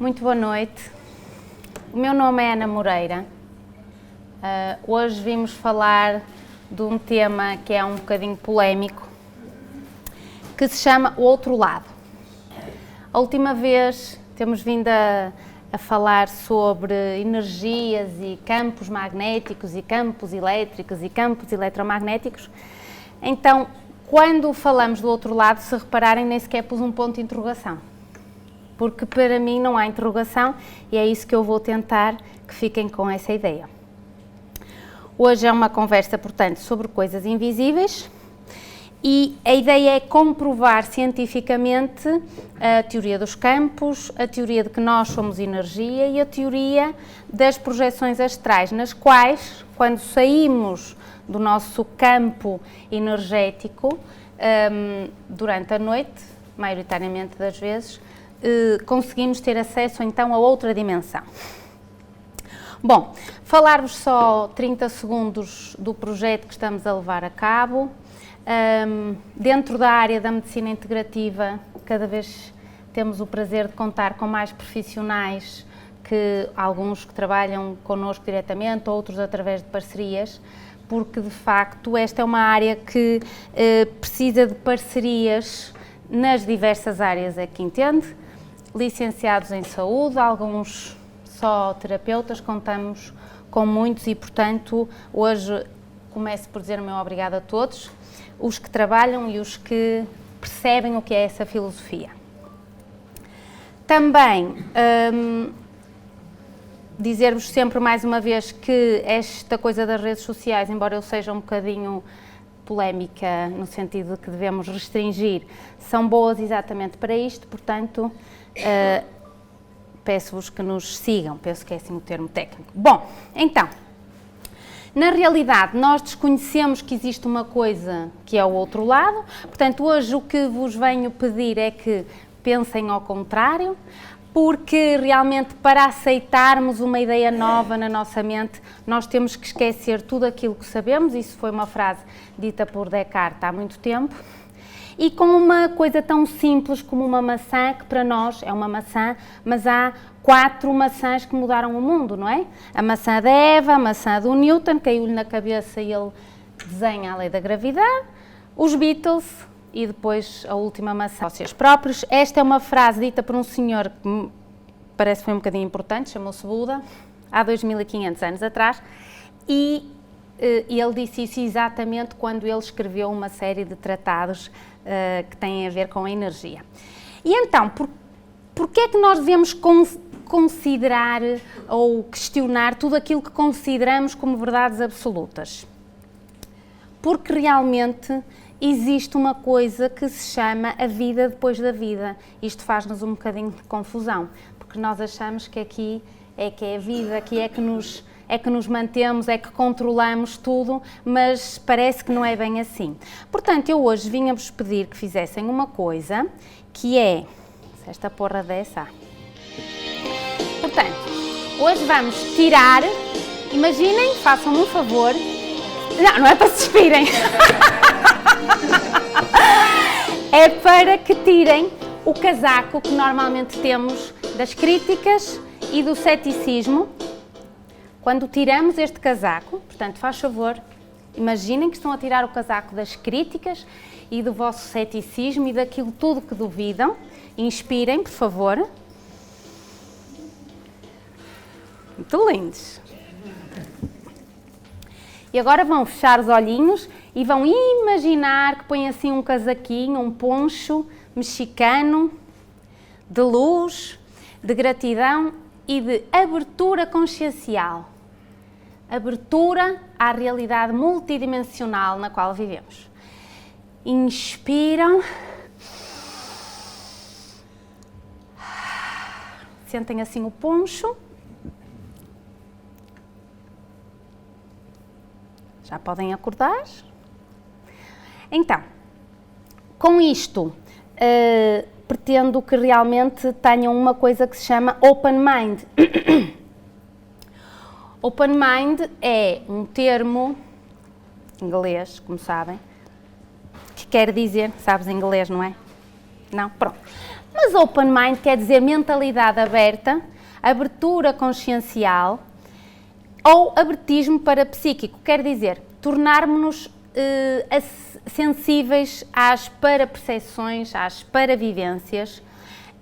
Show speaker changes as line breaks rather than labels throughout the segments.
Muito boa noite. O meu nome é Ana Moreira. Hoje vimos falar de um tema que é um bocadinho polémico, que se chama O Outro Lado. A última vez temos vindo a falar sobre energias e campos magnéticos e campos elétricos e campos eletromagnéticos. Então, quando falamos do outro lado, se repararem, nem sequer pus um ponto de interrogação. Porque para mim não há interrogação e é isso que eu vou tentar que fiquem com essa ideia. Hoje é uma conversa, portanto, sobre coisas invisíveis e a ideia é comprovar cientificamente a teoria dos campos, a teoria de que nós somos energia e a teoria das projeções astrais, nas quais, quando saímos do nosso campo energético, durante a noite, maioritariamente das vezes, conseguimos ter acesso então a outra dimensão. Bom, falar-vos só 30 segundos do projeto que estamos a levar a cabo. Dentro da área da medicina integrativa, cada vez temos o prazer de contar com mais profissionais, que alguns que trabalham connosco diretamente, outros através de parcerias, porque de facto esta é uma área que precisa de parcerias nas diversas áreas a que entende, licenciados em saúde, alguns só terapeutas, contamos com muitos e, portanto, hoje começo por dizer o meu obrigado a todos, os que trabalham e os que percebem o que é essa filosofia. Também dizer-vos sempre mais uma vez que esta coisa das redes sociais, embora eu seja um bocadinho polémica no sentido de que devemos restringir, são boas exatamente para isto, portanto, peço-vos que nos sigam, penso que é assim o termo técnico. Bom, então, na realidade nós desconhecemos que existe uma coisa que é o outro lado, portanto hoje o que vos venho pedir é que pensem ao contrário, porque realmente para aceitarmos uma ideia nova na nossa mente, nós temos que esquecer tudo aquilo que sabemos, isso foi uma frase dita por Descartes há muito tempo, e com uma coisa tão simples como uma maçã, que para nós é uma maçã, mas há 4 maçãs que mudaram o mundo, não é? A maçã da Eva, a maçã do Newton, caiu-lhe na cabeça e ele desenha a lei da gravidade, os Beatles, e depois a última maçã, vocês próprios. Esta é uma frase dita por um senhor que me parece que foi um bocadinho importante, chamou-se Buda, há 2500 anos atrás, e ele disse isso exatamente quando ele escreveu uma série de tratados que têm a ver com a energia. E então, porquê é que nós devemos considerar ou questionar tudo aquilo que consideramos como verdades absolutas? Porque realmente existe uma coisa que se chama a vida depois da vida. Isto faz-nos um bocadinho de confusão, porque nós achamos que aqui é que é a vida, aqui é que nos mantemos, é que controlamos tudo, mas parece que não é bem assim. Portanto, eu hoje vinha-vos pedir que fizessem uma coisa, que é, se esta porra dessa... Portanto, hoje vamos tirar, imaginem, façam-me um favor, não é para se despirem, é para que tirem o casaco que normalmente temos das críticas e do ceticismo. Quando tiramos este casaco, portanto, faz favor, imaginem que estão a tirar o casaco das críticas e do vosso ceticismo e daquilo tudo que duvidam. Inspirem, por favor. Muito lindos. E agora vão fechar os olhinhos e vão imaginar que põem assim um casaquinho, um poncho mexicano de luz, de gratidão e de abertura consciencial. Abertura à realidade multidimensional na qual vivemos. Inspiram. Sentem assim o poncho. Já podem acordar. Então, com isto, pretendo que realmente tenham uma coisa que se chama Open Mind. Open Mind é um termo inglês, como sabem, que quer dizer, sabes inglês, não é? Não? Pronto. Mas open mind quer dizer mentalidade aberta, abertura consciencial ou abertismo parapsíquico, quer dizer tornarmos-nos sensíveis às parapercepções, às paravivências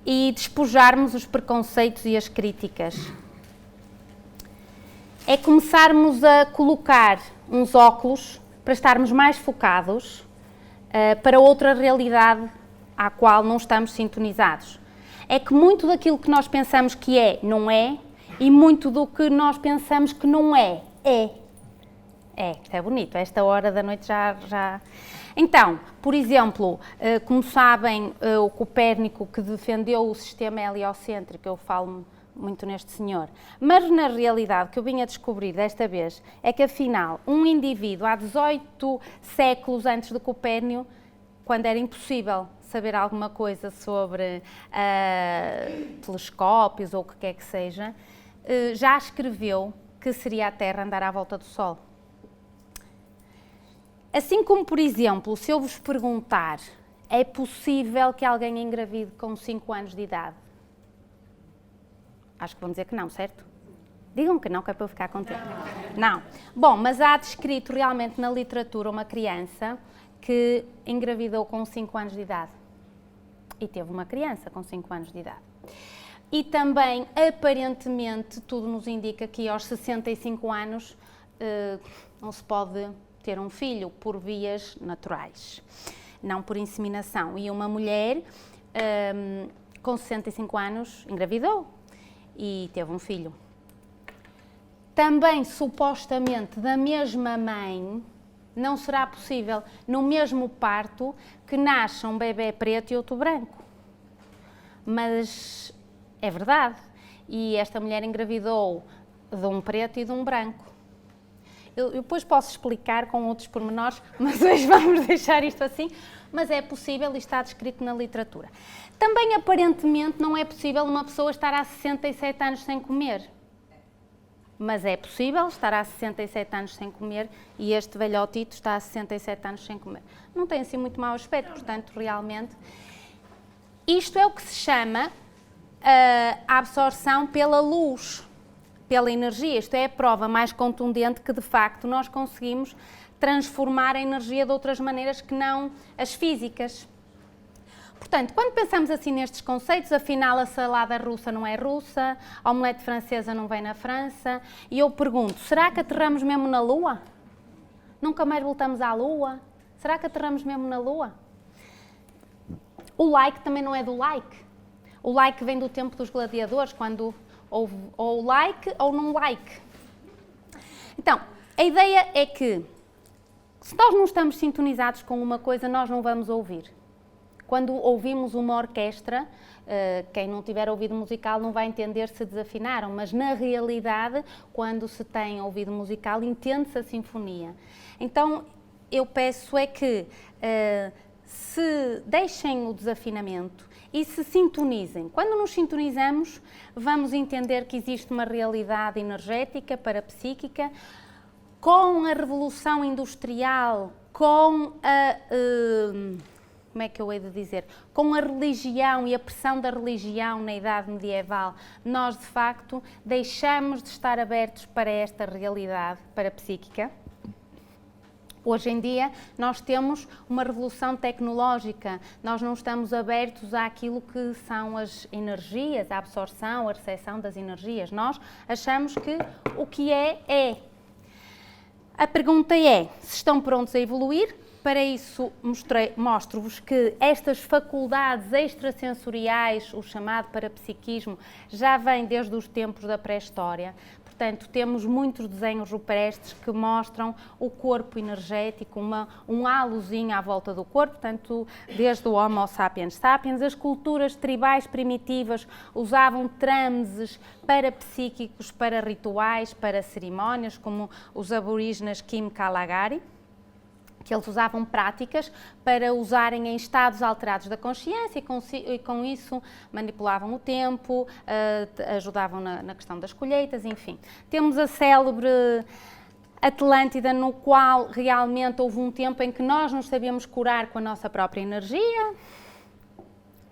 e despojarmos os preconceitos e as críticas. É começarmos a colocar uns óculos para estarmos mais focados para outra realidade à qual não estamos sintonizados. É que muito daquilo que nós pensamos que é, não é, e muito do que nós pensamos que não é, é. É bonito, esta hora da noite já... Então, por exemplo, como sabem, o Copérnico que defendeu o sistema heliocêntrico, eu falo muito neste senhor, mas na realidade o que eu vim a descobrir desta vez é que afinal um indivíduo há 18 séculos antes de Copérnico, quando era impossível saber alguma coisa sobre telescópios ou o que quer que seja, já escreveu que seria a Terra andar à volta do Sol. Assim como, por exemplo, se eu vos perguntar, é possível que alguém engravide com 5 anos de idade? Acho que vão dizer que não, certo? Digam que não, que é para eu ficar contente. Não. Bom, mas há descrito realmente na literatura uma criança que engravidou com 5 anos de idade. E teve uma criança com 5 anos de idade. E também, aparentemente, tudo nos indica que aos 65 anos não se pode ter um filho por vias naturais, não por inseminação. E uma mulher com 65 anos engravidou e teve um filho. Também, supostamente, da mesma mãe, não será possível, no mesmo parto, que nasça um bebê preto e outro branco. Mas é verdade. E esta mulher engravidou de um preto e de um branco. Eu depois posso explicar com outros pormenores, mas hoje vamos deixar isto assim. Mas é possível e está descrito na literatura. Também, aparentemente, não é possível uma pessoa estar há 67 anos sem comer. Mas é possível estar há 67 anos sem comer e este velhotito está há 67 anos sem comer. Não tem assim muito mau aspecto, portanto, realmente. Isto é o que se chama a absorção pela luz, pela energia. Isto é a prova mais contundente que, de facto, nós conseguimos transformar a energia de outras maneiras que não as físicas. Portanto, quando pensamos assim nestes conceitos, afinal a salada russa não é russa, a omelete francesa não vem na França, e eu pergunto, será que aterramos mesmo na Lua? Nunca mais voltamos à Lua? Será que aterramos mesmo na Lua? O like também não é do like. O like vem do tempo dos gladiadores, quando houve ou like ou não like. Então, a ideia é que, se nós não estamos sintonizados com uma coisa, nós não vamos ouvir. Quando ouvimos uma orquestra, quem não tiver ouvido musical não vai entender se desafinaram, mas na realidade, quando se tem ouvido musical, entende-se a sinfonia. Então, eu peço é que se deixem o desafinamento e se sintonizem. Quando nos sintonizamos, vamos entender que existe uma realidade energética, parapsíquica, com a revolução industrial, com a... como é que eu hei de dizer? Com a religião e a pressão da religião na Idade Medieval, nós, de facto, deixamos de estar abertos para esta realidade parapsíquica. Hoje em dia, nós temos uma revolução tecnológica, nós não estamos abertos àquilo que são as energias, a absorção, a recepção das energias. Nós achamos que o que é. A pergunta é, se estão prontos a evoluir? Para isso, mostro-vos que estas faculdades extrasensoriais, o chamado parapsiquismo, já vem desde os tempos da pré-história. Portanto, temos muitos desenhos rupestres que mostram o corpo energético, um halozinho à volta do corpo, portanto, desde o Homo sapiens sapiens. As culturas tribais primitivas usavam transes parapsíquicos para rituais, para cerimónias, como os aborígenes Kim Kalahari, que eles usavam práticas para usarem em estados alterados da consciência e com isso manipulavam o tempo, ajudavam na questão das colheitas, enfim. Temos a célebre Atlântida, no qual realmente houve um tempo em que nós nos sabíamos curar com a nossa própria energia.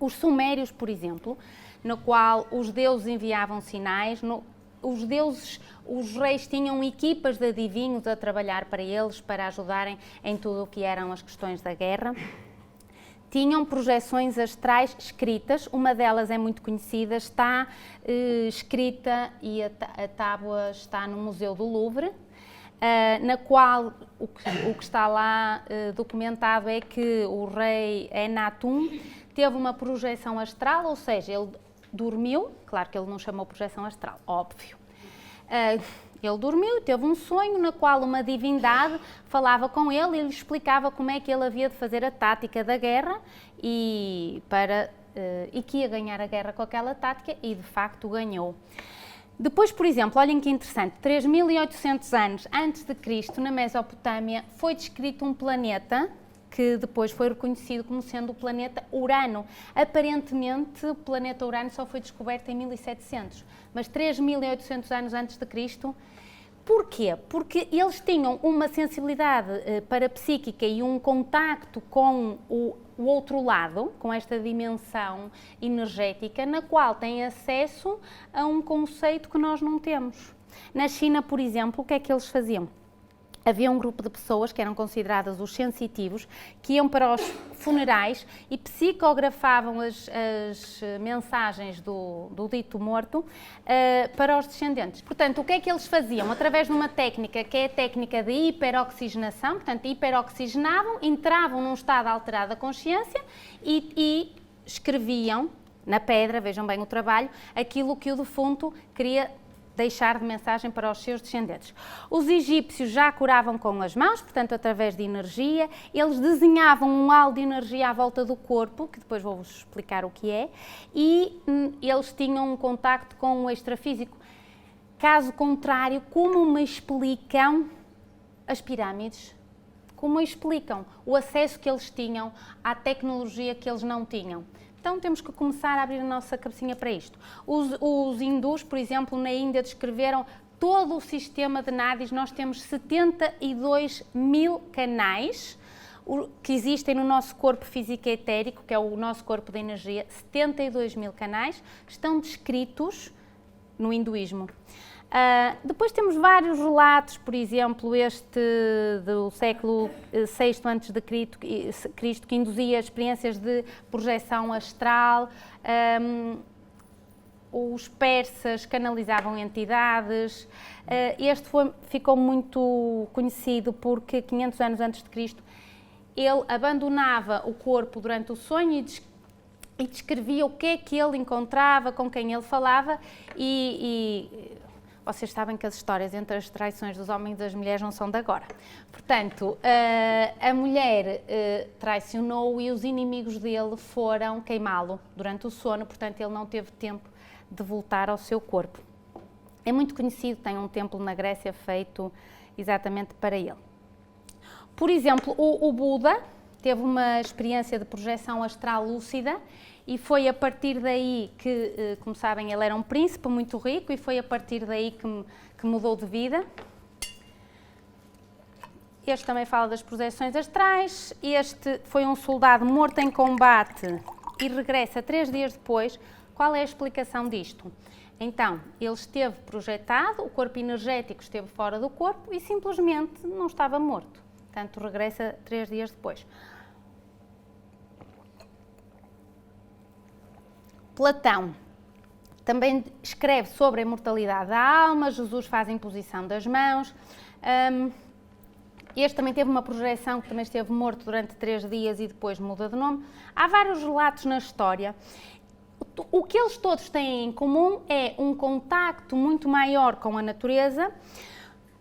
Os sumérios, por exemplo, no qual os deuses enviavam sinais, os reis tinham equipas de adivinhos a trabalhar para eles, para ajudarem em tudo o que eram as questões da guerra. Tinham projeções astrais escritas, uma delas é muito conhecida, está escrita e a tábua está no Museu do Louvre, na qual o que está lá documentado é que o rei Enatum teve uma projeção astral, ou seja, ele dormiu, claro que ele não chamou projeção astral, óbvio. Ele dormiu e teve um sonho na qual uma divindade falava com ele e lhe explicava como é que ele havia de fazer a tática da guerra e que ia ganhar a guerra com aquela tática, e de facto ganhou. Depois, por exemplo, olhem que interessante, 3.800 anos antes de Cristo, na Mesopotâmia, foi descrito um planeta que depois foi reconhecido como sendo o planeta Urano. Aparentemente, o planeta Urano só foi descoberto em 1700, mas 3.800 anos antes de Cristo. Porquê? Porque eles tinham uma sensibilidade parapsíquica e um contacto com o outro lado, com esta dimensão energética, na qual têm acesso a um conceito que nós não temos. Na China, por exemplo, o que é que eles faziam? Havia um grupo de pessoas que eram consideradas os sensitivos, que iam para os funerais e psicografavam as mensagens do dito morto para os descendentes. Portanto, o que é que eles faziam? Através de uma técnica que é a técnica de hiperoxigenação, portanto, hiperoxigenavam, entravam num estado alterado da consciência e escreviam na pedra, vejam bem o trabalho, aquilo que o defunto queria deixar de mensagem para os seus descendentes. Os egípcios já curavam com as mãos, portanto, através de energia. Eles desenhavam um halo de energia à volta do corpo, que depois vou-vos explicar o que é, e eles tinham um contacto com o extrafísico. Caso contrário, como me explicam as pirâmides? Como explicam o acesso que eles tinham à tecnologia que eles não tinham? Então temos que começar a abrir a nossa cabecinha para isto. Os hindus, por exemplo, na Índia descreveram todo o sistema de nadis. Nós temos 72 mil canais que existem no nosso corpo físico e etérico, que é o nosso corpo de energia. 72 mil canais estão descritos no hinduísmo. Depois temos vários relatos, por exemplo, este do século VI a.C., que induzia experiências de projeção astral. Os persas canalizavam entidades. Ficou muito conhecido porque 500 anos antes de Cristo ele abandonava o corpo durante o sonho e descrevia o que é que ele encontrava, com quem ele falava vocês sabem que as histórias entre as traições dos homens e das mulheres não são de agora. Portanto, a mulher traicionou e os inimigos dele foram queimá-lo durante o sono, portanto ele não teve tempo de voltar ao seu corpo. É muito conhecido, tem um templo na Grécia feito exatamente para ele. Por exemplo, o Buda teve uma experiência de projeção astral lúcida e foi a partir daí que, como sabem, ele era um príncipe muito rico e foi a partir daí que mudou de vida. Este também fala das projeções astrais. Este foi um soldado morto em combate e regressa 3 dias depois. Qual é a explicação disto? Então, ele esteve projetado, o corpo energético esteve fora do corpo e simplesmente não estava morto. Portanto, regressa 3 dias depois. Platão também escreve sobre a imortalidade da alma. Jesus faz a imposição das mãos. Este também teve uma projeção que também esteve morto durante 3 dias e depois muda de nome. Há vários relatos na história. O que eles todos têm em comum é um contacto muito maior com a natureza,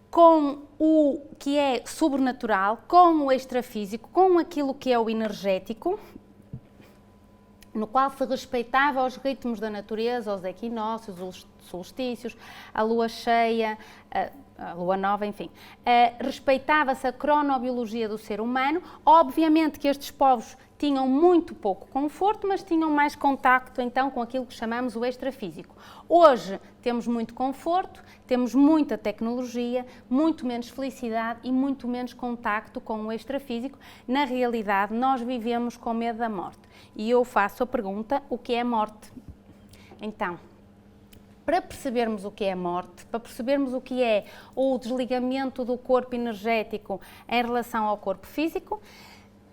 com o que é sobrenatural, com o extrafísico, com aquilo que é o energético, no qual se respeitava os ritmos da natureza, os equinócios, os solstícios, a lua cheia, a lua nova, enfim, respeitava-se a cronobiologia do ser humano. Obviamente que estes povos tinham muito pouco conforto, mas tinham mais contacto então com aquilo que chamamos o extrafísico. Hoje temos muito conforto, temos muita tecnologia, muito menos felicidade e muito menos contacto com o extrafísico. Na realidade, nós vivemos com medo da morte. E eu faço a pergunta, o que é morte? Então, para percebermos o que é a morte, para percebermos o que é o desligamento do corpo energético em relação ao corpo físico,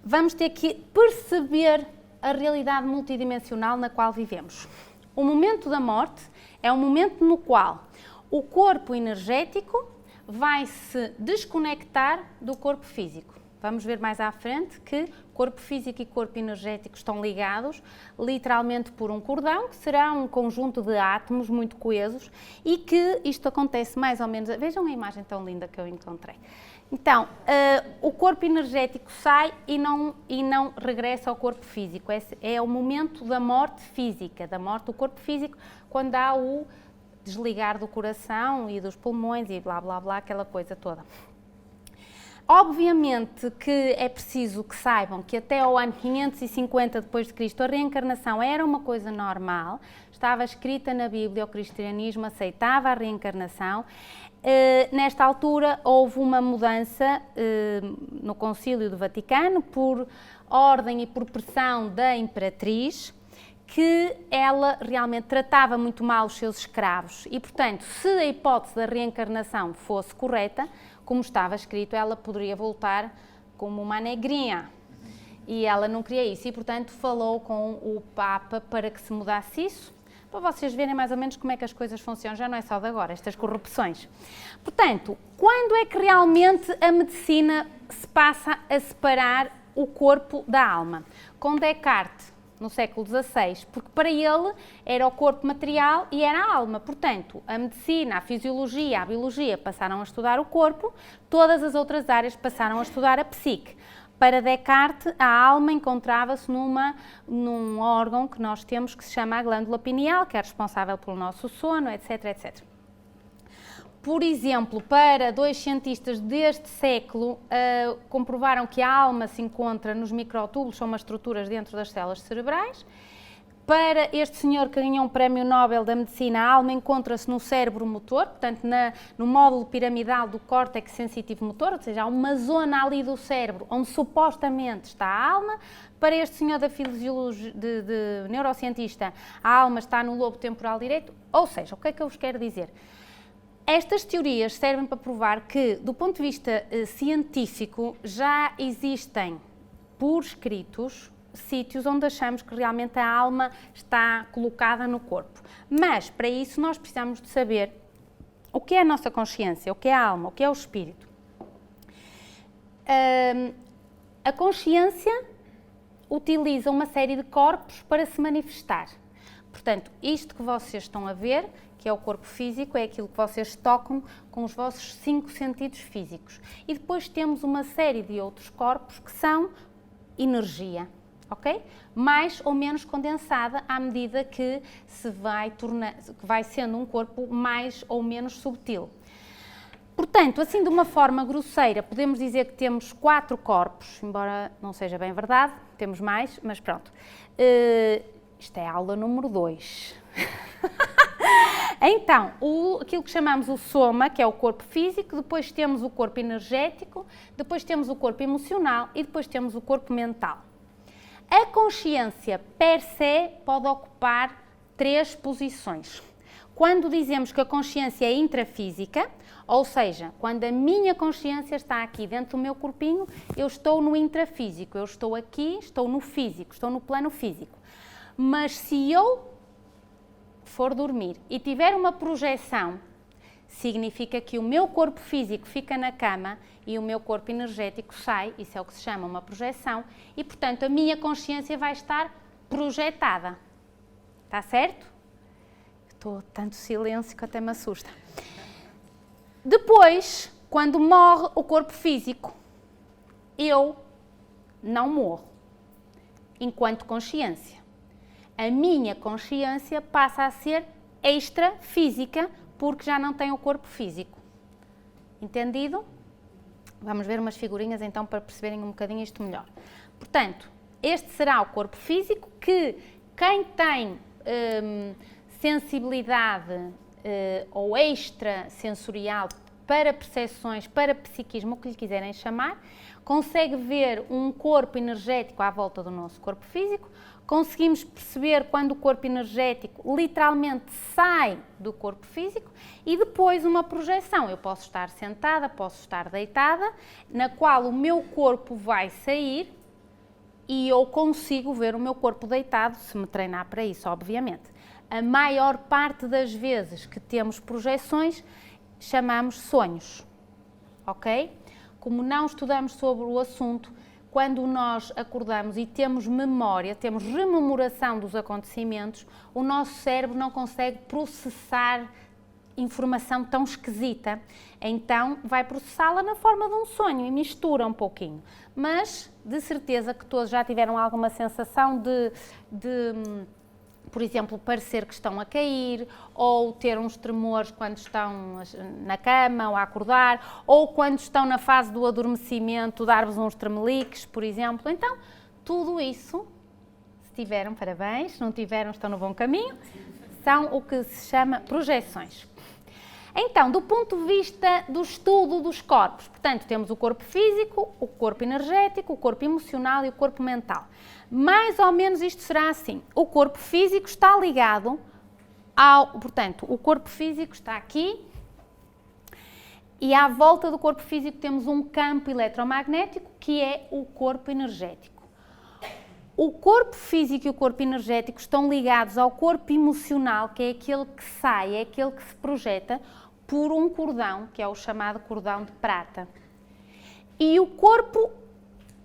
vamos ter que perceber a realidade multidimensional na qual vivemos. O momento da morte é um momento no qual o corpo energético vai se desconectar do corpo físico. Vamos ver mais à frente que corpo físico e corpo energético estão ligados literalmente por um cordão, que será um conjunto de átomos muito coesos e que isto acontece mais ou menos... Vejam a imagem tão linda que eu encontrei. Então, o corpo energético sai e não regressa ao corpo físico. Esse é o momento da morte física, da morte do corpo físico, quando há o desligar do coração e dos pulmões e blá blá blá, aquela coisa toda. Obviamente que é preciso que saibam que até ao ano 550 depois de Cristo a reencarnação era uma coisa normal, estava escrita na Bíblia, o cristianismo aceitava a reencarnação. Nesta altura houve uma mudança no Concílio do Vaticano por ordem e por pressão da Imperatriz, que ela realmente tratava muito mal os seus escravos e, portanto, se a hipótese da reencarnação fosse correta, como estava escrito, ela poderia voltar como uma negrinha. E ela não queria isso e, portanto, falou com o Papa para que se mudasse isso, para vocês verem mais ou menos como é que as coisas funcionam, já não é só de agora, estas corrupções. Portanto, quando é que realmente a medicina se passa a separar o corpo da alma? Com Descartes, no século XVI, porque para ele era o corpo material e era a alma. Portanto, a medicina, a fisiologia, a biologia passaram a estudar o corpo, todas as outras áreas passaram a estudar a psique. Para Descartes, a alma encontrava-se num órgão que nós temos que se chama a glândula pineal, que é responsável pelo nosso sono, etc, etc. Por exemplo, para dois cientistas deste século, comprovaram que a alma se encontra nos microtúbulos, são umas estruturas dentro das células cerebrais. Para este senhor que ganhou um prémio Nobel da Medicina, a alma encontra-se no cérebro motor, portanto no módulo piramidal do córtex sensitivo motor, ou seja, há uma zona ali do cérebro onde supostamente está a alma. Para este senhor da fisiologia, de neurocientista, a alma está no lobo temporal direito. Ou seja, o que é que eu vos quero dizer? Estas teorias servem para provar que, do ponto de vista científico, já existem por escritos sítios onde achamos que realmente a alma está colocada no corpo. Mas, para isso, nós precisamos de saber o que é a nossa consciência, o que é a alma, o que é o espírito. A consciência utiliza uma série de corpos para se manifestar. Portanto, isto que vocês estão a ver, que é o corpo físico, é aquilo que vocês tocam com os vossos 5 sentidos físicos. E depois temos uma série de outros corpos que são energia, ok? Mais ou menos condensada à medida que vai sendo um corpo mais ou menos subtil. Portanto, assim de uma forma grosseira, podemos dizer que temos 4 corpos, embora não seja bem verdade, temos mais, mas pronto. Isto é a aula número 2. Então, aquilo que chamamos o soma, que é o corpo físico, depois temos o corpo energético, depois temos o corpo emocional e depois temos o corpo mental. A consciência per se pode ocupar 3 posições. Quando dizemos que a consciência é intrafísica, ou seja, quando a minha consciência está aqui dentro do meu corpinho, eu estou no intrafísico, eu estou aqui, estou no físico, estou no plano físico. Mas se eu for dormir e tiver uma projeção, significa que o meu corpo físico fica na cama e o meu corpo energético sai, isso é o que se chama uma projeção, e portanto a minha consciência vai estar projetada. Está certo? Estou tanto silêncio que até me assusta. Depois, quando morre o corpo físico, eu não morro enquanto consciência. A minha consciência passa a ser extrafísica, porque já não tem o corpo físico. Entendido? Vamos ver umas figurinhas então para perceberem um bocadinho isto melhor. Portanto, este será o corpo físico que quem tem sensibilidade ou extrasensorial para percepções, para psiquismo, o que lhe quiserem chamar, consegue ver um corpo energético à volta do nosso corpo físico, conseguimos perceber quando o corpo energético literalmente sai do corpo físico e depois uma projeção. Eu posso estar sentada, posso estar deitada, na qual o meu corpo vai sair e eu consigo ver o meu corpo deitado, se me treinar para isso, obviamente. A maior parte das vezes que temos projeções, chamamos sonhos, ok? Como não estudamos sobre o assunto, quando nós acordamos e temos memória, temos rememoração dos acontecimentos, o nosso cérebro não consegue processar informação tão esquisita, então vai processá-la na forma de um sonho e mistura um pouquinho. Mas, de certeza que todos já tiveram alguma sensação por exemplo, parecer que estão a cair, ou ter uns tremores quando estão na cama ou a acordar, ou quando estão na fase do adormecimento, dar-vos uns tremeliques, por exemplo. Então, tudo isso, se tiveram, parabéns, se não tiveram, estão no bom caminho, são o que se chama projeções. Então, do ponto de vista do estudo dos corpos, portanto, temos o corpo físico, o corpo energético, o corpo emocional e o corpo mental. Mais ou menos isto será assim. O corpo físico está ligado portanto, o corpo físico está aqui e à volta do corpo físico temos um campo eletromagnético que é o corpo energético. O corpo físico e o corpo energético estão ligados ao corpo emocional, que é aquele que sai, é aquele que se projeta por um cordão, que é o chamado cordão de prata. E o corpo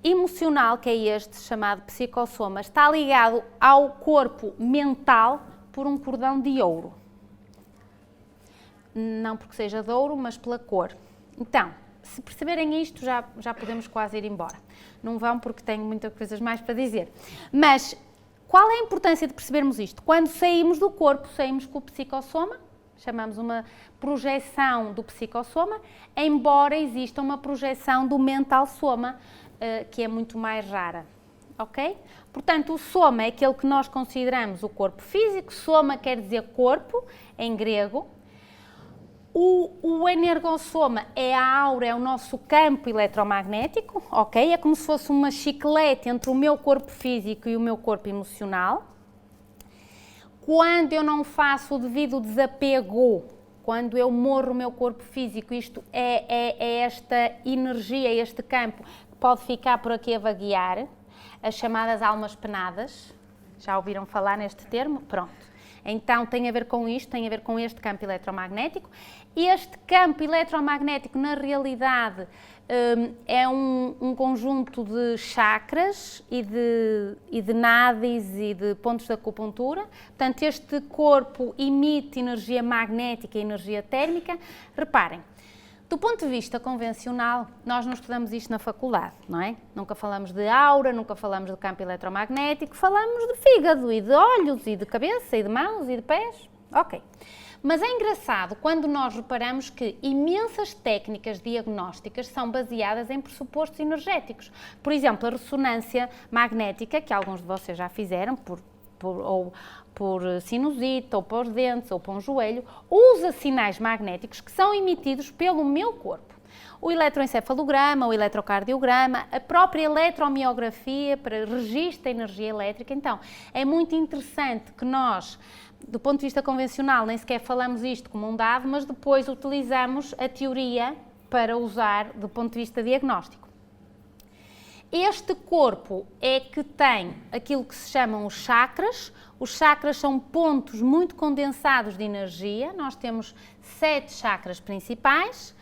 emocional, que é este chamado psicossoma, está ligado ao corpo mental por um cordão de ouro. Não porque seja de ouro, mas pela cor. Então, se perceberem isto, já podemos quase ir embora. Não vão porque tenho muitas coisas mais para dizer. Mas qual é a importância de percebermos isto? Quando saímos do corpo, saímos com o psicossoma, chamamos uma projeção do psicossoma, embora exista uma projeção do mental soma, que é muito mais rara, ok? Portanto, o soma é aquele que nós consideramos o corpo físico, soma quer dizer corpo, em grego. O energossoma é a aura, é o nosso campo eletromagnético, ok? É como se fosse uma chiclete entre o meu corpo físico e o meu corpo emocional. Quando eu não faço o devido desapego, quando eu morro o meu corpo físico, isto é esta energia, este campo, que pode ficar por aqui a vaguear, as chamadas almas penadas. Já ouviram falar neste termo? Pronto. Então tem a ver com isto, tem a ver com este campo eletromagnético. Este campo eletromagnético, na realidade, é um conjunto de chakras e de nadis e de pontos de acupuntura. Portanto, este corpo emite energia magnética e energia térmica. Reparem, do ponto de vista convencional, nós não estudamos isto na faculdade, não é? Nunca falamos de aura, nunca falamos de campo eletromagnético, falamos de fígado e de olhos e de cabeça e de mãos e de pés. Ok. Mas é engraçado quando nós reparamos que imensas técnicas diagnósticas são baseadas em pressupostos energéticos. Por exemplo, a ressonância magnética, que alguns de vocês já fizeram, ou por sinusite, ou por dentes, ou por um joelho, usa sinais magnéticos que são emitidos pelo meu corpo. O eletroencefalograma, o eletrocardiograma, a própria eletromiografia para registro da energia elétrica. Então, é muito interessante que nós, do ponto de vista convencional, nem sequer falamos isto como um dado, mas depois utilizamos a teoria para usar do ponto de vista diagnóstico. Este corpo é que tem aquilo que se chamam os chakras. Os chakras são pontos muito condensados de energia. Nós temos 7 chakras principais.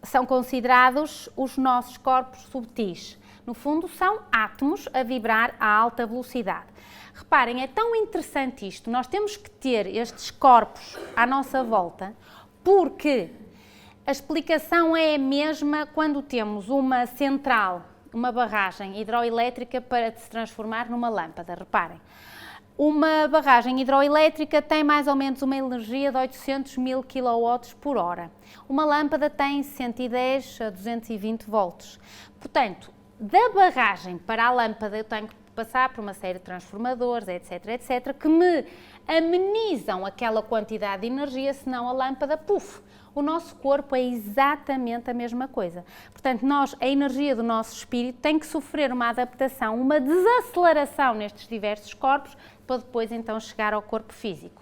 São considerados os nossos corpos subtis. No fundo, são átomos a vibrar a alta velocidade. Reparem, é tão interessante isto. Nós temos que ter estes corpos à nossa volta, porque a explicação é a mesma quando temos uma central, uma barragem hidroelétrica para se transformar numa lâmpada. Reparem, uma barragem hidroelétrica tem mais ou menos uma energia de 800 mil kWh. Uma lâmpada tem 110 a 220 volts. Portanto, da barragem para a lâmpada eu tenho que passar por uma série de transformadores, etc, etc, que me amenizam aquela quantidade de energia, senão a lâmpada, puf! O nosso corpo é exatamente a mesma coisa. Portanto, a energia do nosso espírito tem que sofrer uma adaptação, uma desaceleração nestes diversos corpos, para depois então chegar ao corpo físico.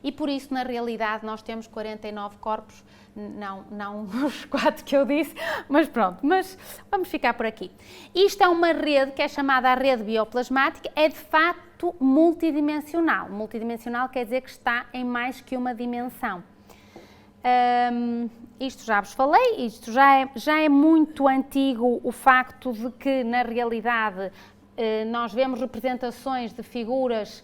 E por isso, na realidade, nós temos 49 corpos, não os 4 que eu disse, mas pronto, mas vamos ficar por aqui. Isto é uma rede que é chamada a rede bioplasmática, é de facto multidimensional. Multidimensional quer dizer que está em mais que uma dimensão. Isto já vos falei, isto já é muito antigo o facto de que, na realidade, nós vemos representações de figuras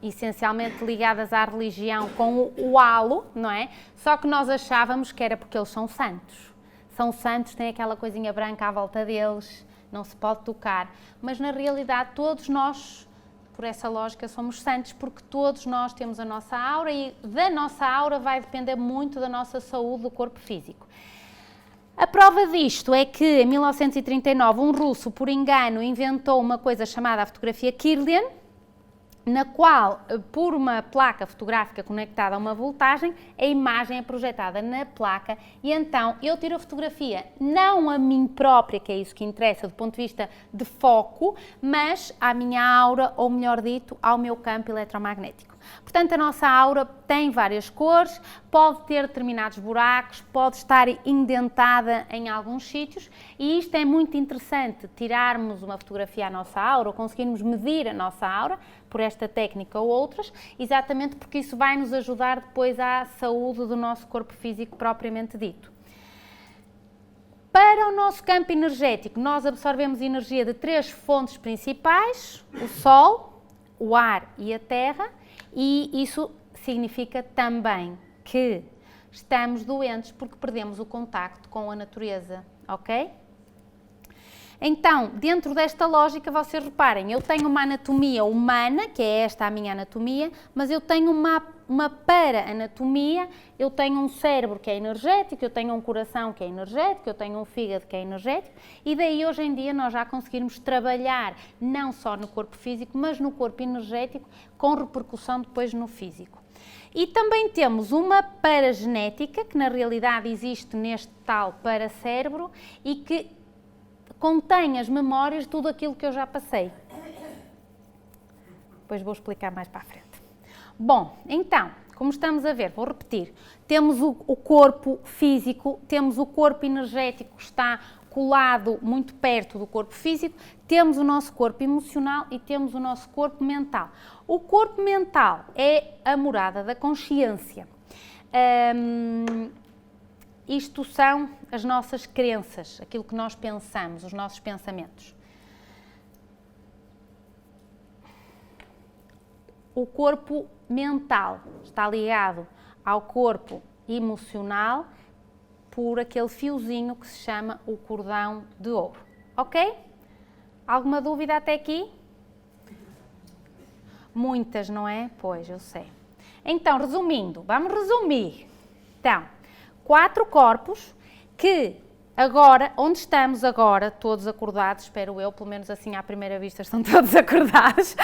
essencialmente ligadas à religião com o halo, não é? Só que nós achávamos que era porque eles são santos. São santos, têm aquela coisinha branca à volta deles, não se pode tocar. Mas, na realidade, todos nós, por essa lógica, somos santos, porque todos nós temos a nossa aura e da nossa aura vai depender muito da nossa saúde do corpo físico. A prova disto é que, em 1939, um russo, por engano, inventou uma coisa chamada a fotografia Kirlian, na qual, por uma placa fotográfica conectada a uma voltagem, a imagem é projetada na placa e então eu tiro a fotografia não a mim própria, que é isso que interessa do ponto de vista de foco, mas à minha aura, ou melhor dito, ao meu campo eletromagnético. Portanto, a nossa aura tem várias cores, pode ter determinados buracos, pode estar indentada em alguns sítios e isto é muito interessante, tirarmos uma fotografia à nossa aura ou conseguirmos medir a nossa aura por esta técnica ou outras, exatamente porque isso vai nos ajudar depois à saúde do nosso corpo físico propriamente dito. Para o nosso campo energético, nós absorvemos energia de 3 fontes principais, o Sol, o ar e a Terra, e isso significa também que estamos doentes porque perdemos o contacto com a natureza, ok? Então, dentro desta lógica, vocês reparem, eu tenho uma anatomia humana, que é esta a minha anatomia, mas eu tenho uma para-anatomia, eu tenho um cérebro que é energético, eu tenho um coração que é energético, eu tenho um fígado que é energético, e daí hoje em dia nós já conseguimos trabalhar não só no corpo físico, mas no corpo energético, com repercussão depois no físico. E também temos uma paragenética, que na realidade existe neste tal paracérebro, e que contém as memórias de tudo aquilo que eu já passei. Depois vou explicar mais para a frente. Bom, então, como estamos a ver, vou repetir, temos o corpo físico, temos o corpo energético que está colado muito perto do corpo físico, temos o nosso corpo emocional e temos o nosso corpo mental. O corpo mental é a morada da consciência. Isto são as nossas crenças, aquilo que nós pensamos, os nossos pensamentos. O corpo mental está ligado ao corpo emocional por aquele fiozinho que se chama o cordão de ouro. Ok? Alguma dúvida até aqui? Muitas, não é? Pois, eu sei. Então, resumindo, vamos resumir. Então, 4 corpos que agora, onde estamos agora, todos acordados, espero eu, pelo menos assim à primeira vista estão todos acordados.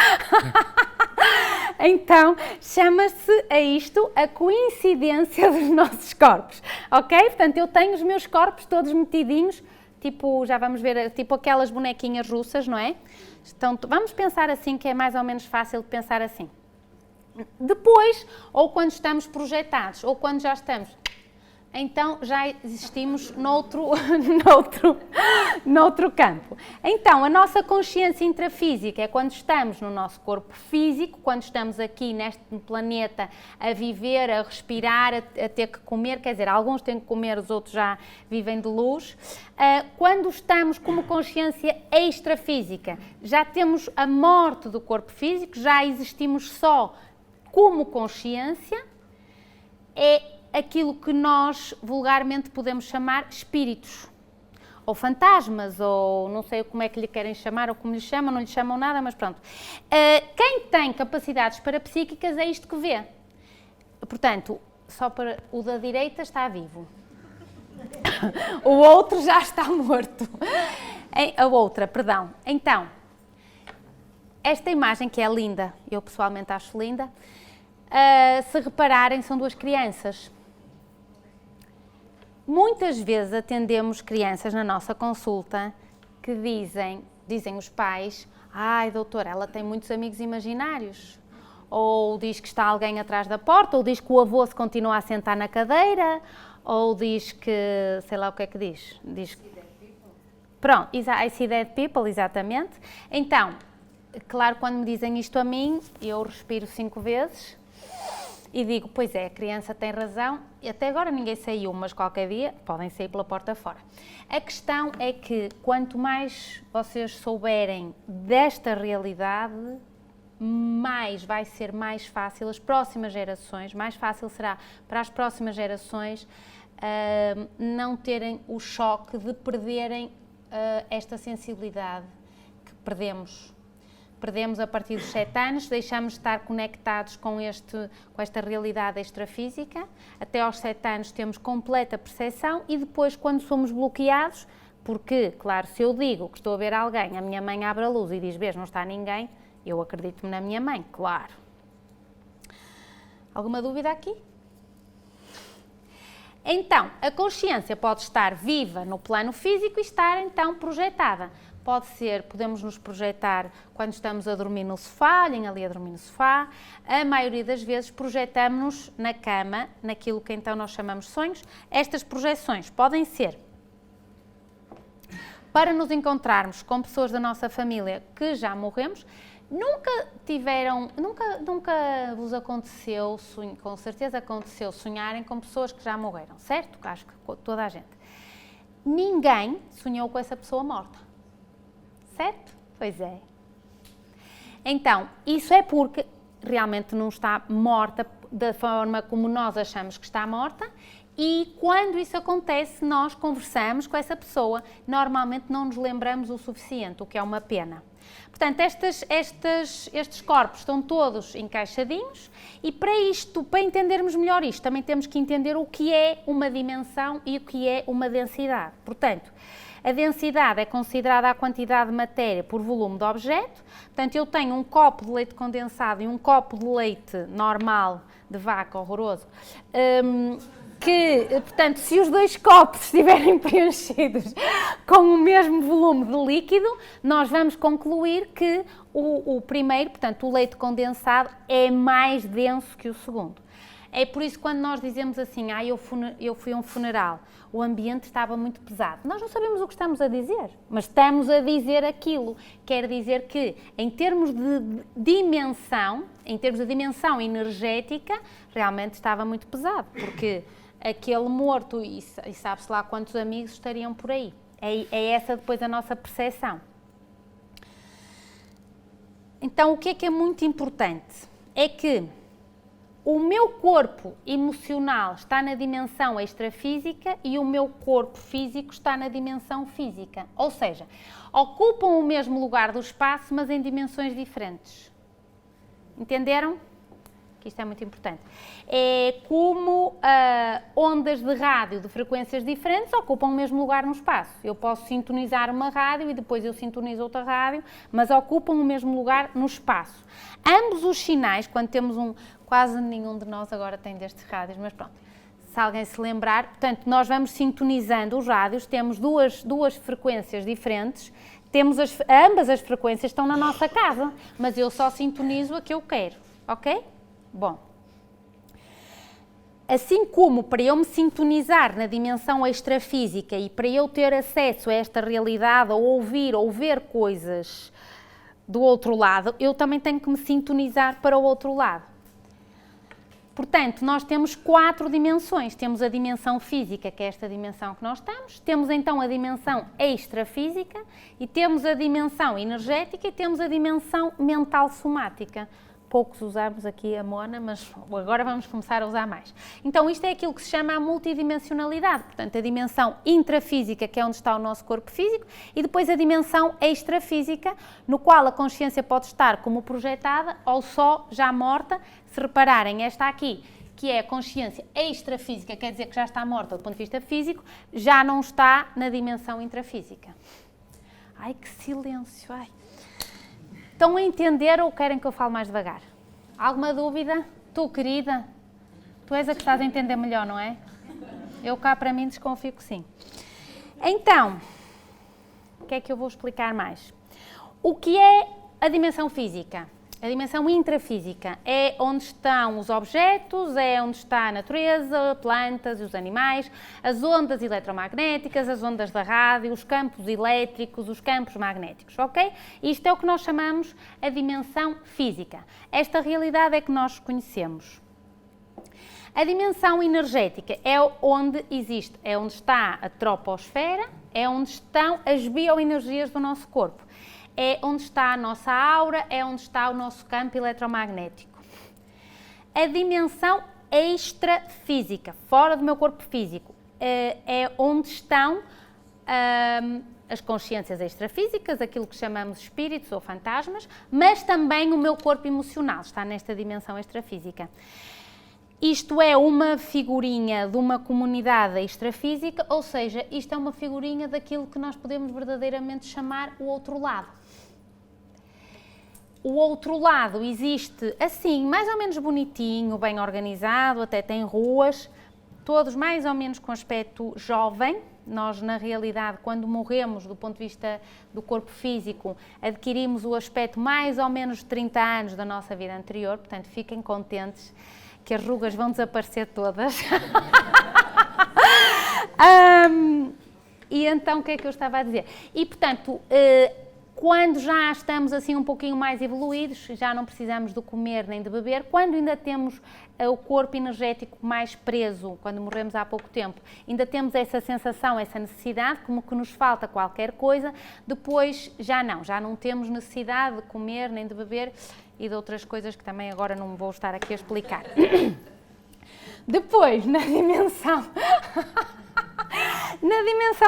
Então, chama-se a isto a coincidência dos nossos corpos, ok? Portanto, eu tenho os meus corpos todos metidinhos, tipo, já vamos ver, tipo aquelas bonequinhas russas, não é? Então, vamos pensar assim, que é mais ou menos fácil de pensar assim. Depois, ou quando estamos projetados, ou quando já estamos... Então, já existimos noutro campo. Então, a nossa consciência intrafísica é quando estamos no nosso corpo físico, quando estamos aqui neste planeta a viver, a respirar, a ter que comer, quer dizer, alguns têm que comer, os outros já vivem de luz. Quando estamos como consciência extrafísica, já temos a morte do corpo físico, já existimos só como consciência, é aquilo que nós vulgarmente podemos chamar espíritos. ou fantasmas, ou não sei como é que lhe querem chamar, ou como lhe chamam, não lhe chamam nada, mas pronto. Quem tem capacidades parapsíquicas é isto que vê. Portanto, só para o da direita está vivo. O outro já está morto. A outra, perdão. Então, esta imagem que é linda, eu pessoalmente acho linda, se repararem, são duas crianças. Muitas vezes atendemos crianças na nossa consulta que dizem os pais: ai doutora, ela tem muitos amigos imaginários. Ou diz que está alguém atrás da porta, ou diz que o avô se continua a sentar na cadeira, ou diz que, sei lá o que é que diz. Pronto, I see dead people, exatamente. Então, claro, quando me dizem isto a mim, eu respiro 5 vezes e digo, pois é, a criança tem razão, e até agora ninguém saiu, mas qualquer dia podem sair pela porta fora. A questão é que quanto mais vocês souberem desta realidade, mais vai ser mais fácil as próximas gerações, mais fácil será para as próximas gerações não terem o choque de perderem esta sensibilidade que perdemos. Perdemos a partir dos 7 anos, deixamos de estar conectados com esta realidade extrafísica, até aos 7 anos temos completa percepção e depois quando somos bloqueados, porque, claro, se eu digo que estou a ver alguém, a minha mãe abre a luz e diz, vês, não está ninguém, eu acredito-me na minha mãe, claro. Alguma dúvida aqui? Então, a consciência pode estar viva no plano físico e estar então projetada. Pode ser, podemos nos projetar quando estamos a dormir no sofá, olhem ali a dormir no sofá. A maioria das vezes projetamos-nos na cama, naquilo que então nós chamamos sonhos. Estas projeções podem ser para nos encontrarmos com pessoas da nossa família que já morremos. Nunca vos aconteceu, com certeza aconteceu, sonharem com pessoas que já morreram, certo? Acho que toda a gente. Ninguém sonhou com essa pessoa morta, certo? Pois é. Então, isso é porque realmente não está morta da forma como nós achamos que está morta e quando isso acontece, nós conversamos com essa pessoa, normalmente não nos lembramos o suficiente, o que é uma pena. Portanto, estes corpos estão todos encaixadinhos e para entendermos melhor isto, também temos que entender o que é uma dimensão e o que é uma densidade. Portanto, a densidade é considerada a quantidade de matéria por volume de objeto. Portanto, eu tenho um copo de leite condensado e um copo de leite normal, de vaca, horroroso, portanto, se os dois copos estiverem preenchidos com o mesmo volume de líquido, nós vamos concluir que o primeiro, portanto, o leite condensado, é mais denso que o segundo. É por isso que quando nós dizemos assim, eu fui a um funeral, o ambiente estava muito pesado. Nós não sabemos o que estamos a dizer, mas estamos a dizer aquilo. Quer dizer que, em termos de dimensão, em termos de dimensão energética, realmente estava muito pesado, porque aquele morto, e sabe-se lá quantos amigos estariam por aí. É essa depois a nossa percepção. Então, o que é muito importante? É que o meu corpo emocional está na dimensão extrafísica e o meu corpo físico está na dimensão física. Ou seja, ocupam o mesmo lugar do espaço, mas em dimensões diferentes. Entenderam? Que isto é muito importante. É como ondas de rádio de frequências diferentes ocupam o mesmo lugar no espaço. Eu posso sintonizar uma rádio e depois eu sintonizo outra rádio, mas ocupam o mesmo lugar no espaço. Ambos os sinais, quando temos quase nenhum de nós agora tem destes rádios, mas pronto, se alguém se lembrar, portanto, nós vamos sintonizando os rádios, temos duas frequências diferentes, ambas as frequências estão na nossa casa, mas eu só sintonizo a que eu quero, ok? Bom, assim como para eu me sintonizar na dimensão extrafísica e para eu ter acesso a esta realidade, ou ouvir ou ver coisas do outro lado, eu também tenho que me sintonizar para o outro lado. Portanto, nós temos 4 dimensões. Temos a dimensão física, que é esta dimensão que nós estamos, temos então a dimensão extrafísica e temos a dimensão energética e temos a dimensão mental somática. poucos usamos aqui a Mona, mas agora vamos começar a usar mais. Então isto é aquilo que se chama a multidimensionalidade, portanto a dimensão intrafísica, que é onde está o nosso corpo físico, e depois a dimensão extrafísica, no qual a consciência pode estar como projetada ou só já morta. Se repararem, esta aqui, que é a consciência extrafísica, quer dizer que já está morta do ponto de vista físico, já não está na dimensão intrafísica. Ai, que silêncio, ai. Estão a entender ou querem que eu fale mais devagar? Alguma dúvida? Tu, querida? Tu és a que estás a entender melhor, não é? Eu cá para mim desconfio que sim. Então, o que é que eu vou explicar mais? O que é a dimensão física? A dimensão intrafísica é onde estão os objetos, é onde está a natureza, plantas e os animais, as ondas eletromagnéticas, as ondas da rádio, os campos elétricos, os campos magnéticos, ok? Isto é o que nós chamamos a dimensão física. Esta realidade é que nós conhecemos. A dimensão energética é onde existe, é onde está a troposfera, é onde estão as bioenergias do nosso corpo. É onde está a nossa aura, é onde está o nosso campo eletromagnético. A dimensão extrafísica, fora do meu corpo físico, é onde estão as consciências extrafísicas, aquilo que chamamos espíritos ou fantasmas, mas também o meu corpo emocional está nesta dimensão extrafísica. Isto é uma figurinha de uma comunidade extrafísica, ou seja, isto é uma figurinha daquilo que nós podemos verdadeiramente chamar o outro lado. O outro lado existe assim, mais ou menos bonitinho, bem organizado, até tem ruas, todos mais ou menos com aspecto jovem. Nós, na realidade, quando morremos do ponto de vista do corpo físico, adquirimos o aspecto mais ou menos de 30 anos da nossa vida anterior, portanto, fiquem contentes que as rugas vão desaparecer todas. E então, o que é que eu estava a dizer? E, portanto, quando já estamos assim um pouquinho mais evoluídos, já não precisamos de comer nem de beber, quando ainda temos o corpo energético mais preso, quando morremos há pouco tempo, ainda temos essa sensação, essa necessidade, como que nos falta qualquer coisa, depois já não temos necessidade de comer nem de beber e de outras coisas que também agora não vou estar aqui a explicar. Depois, na dimensão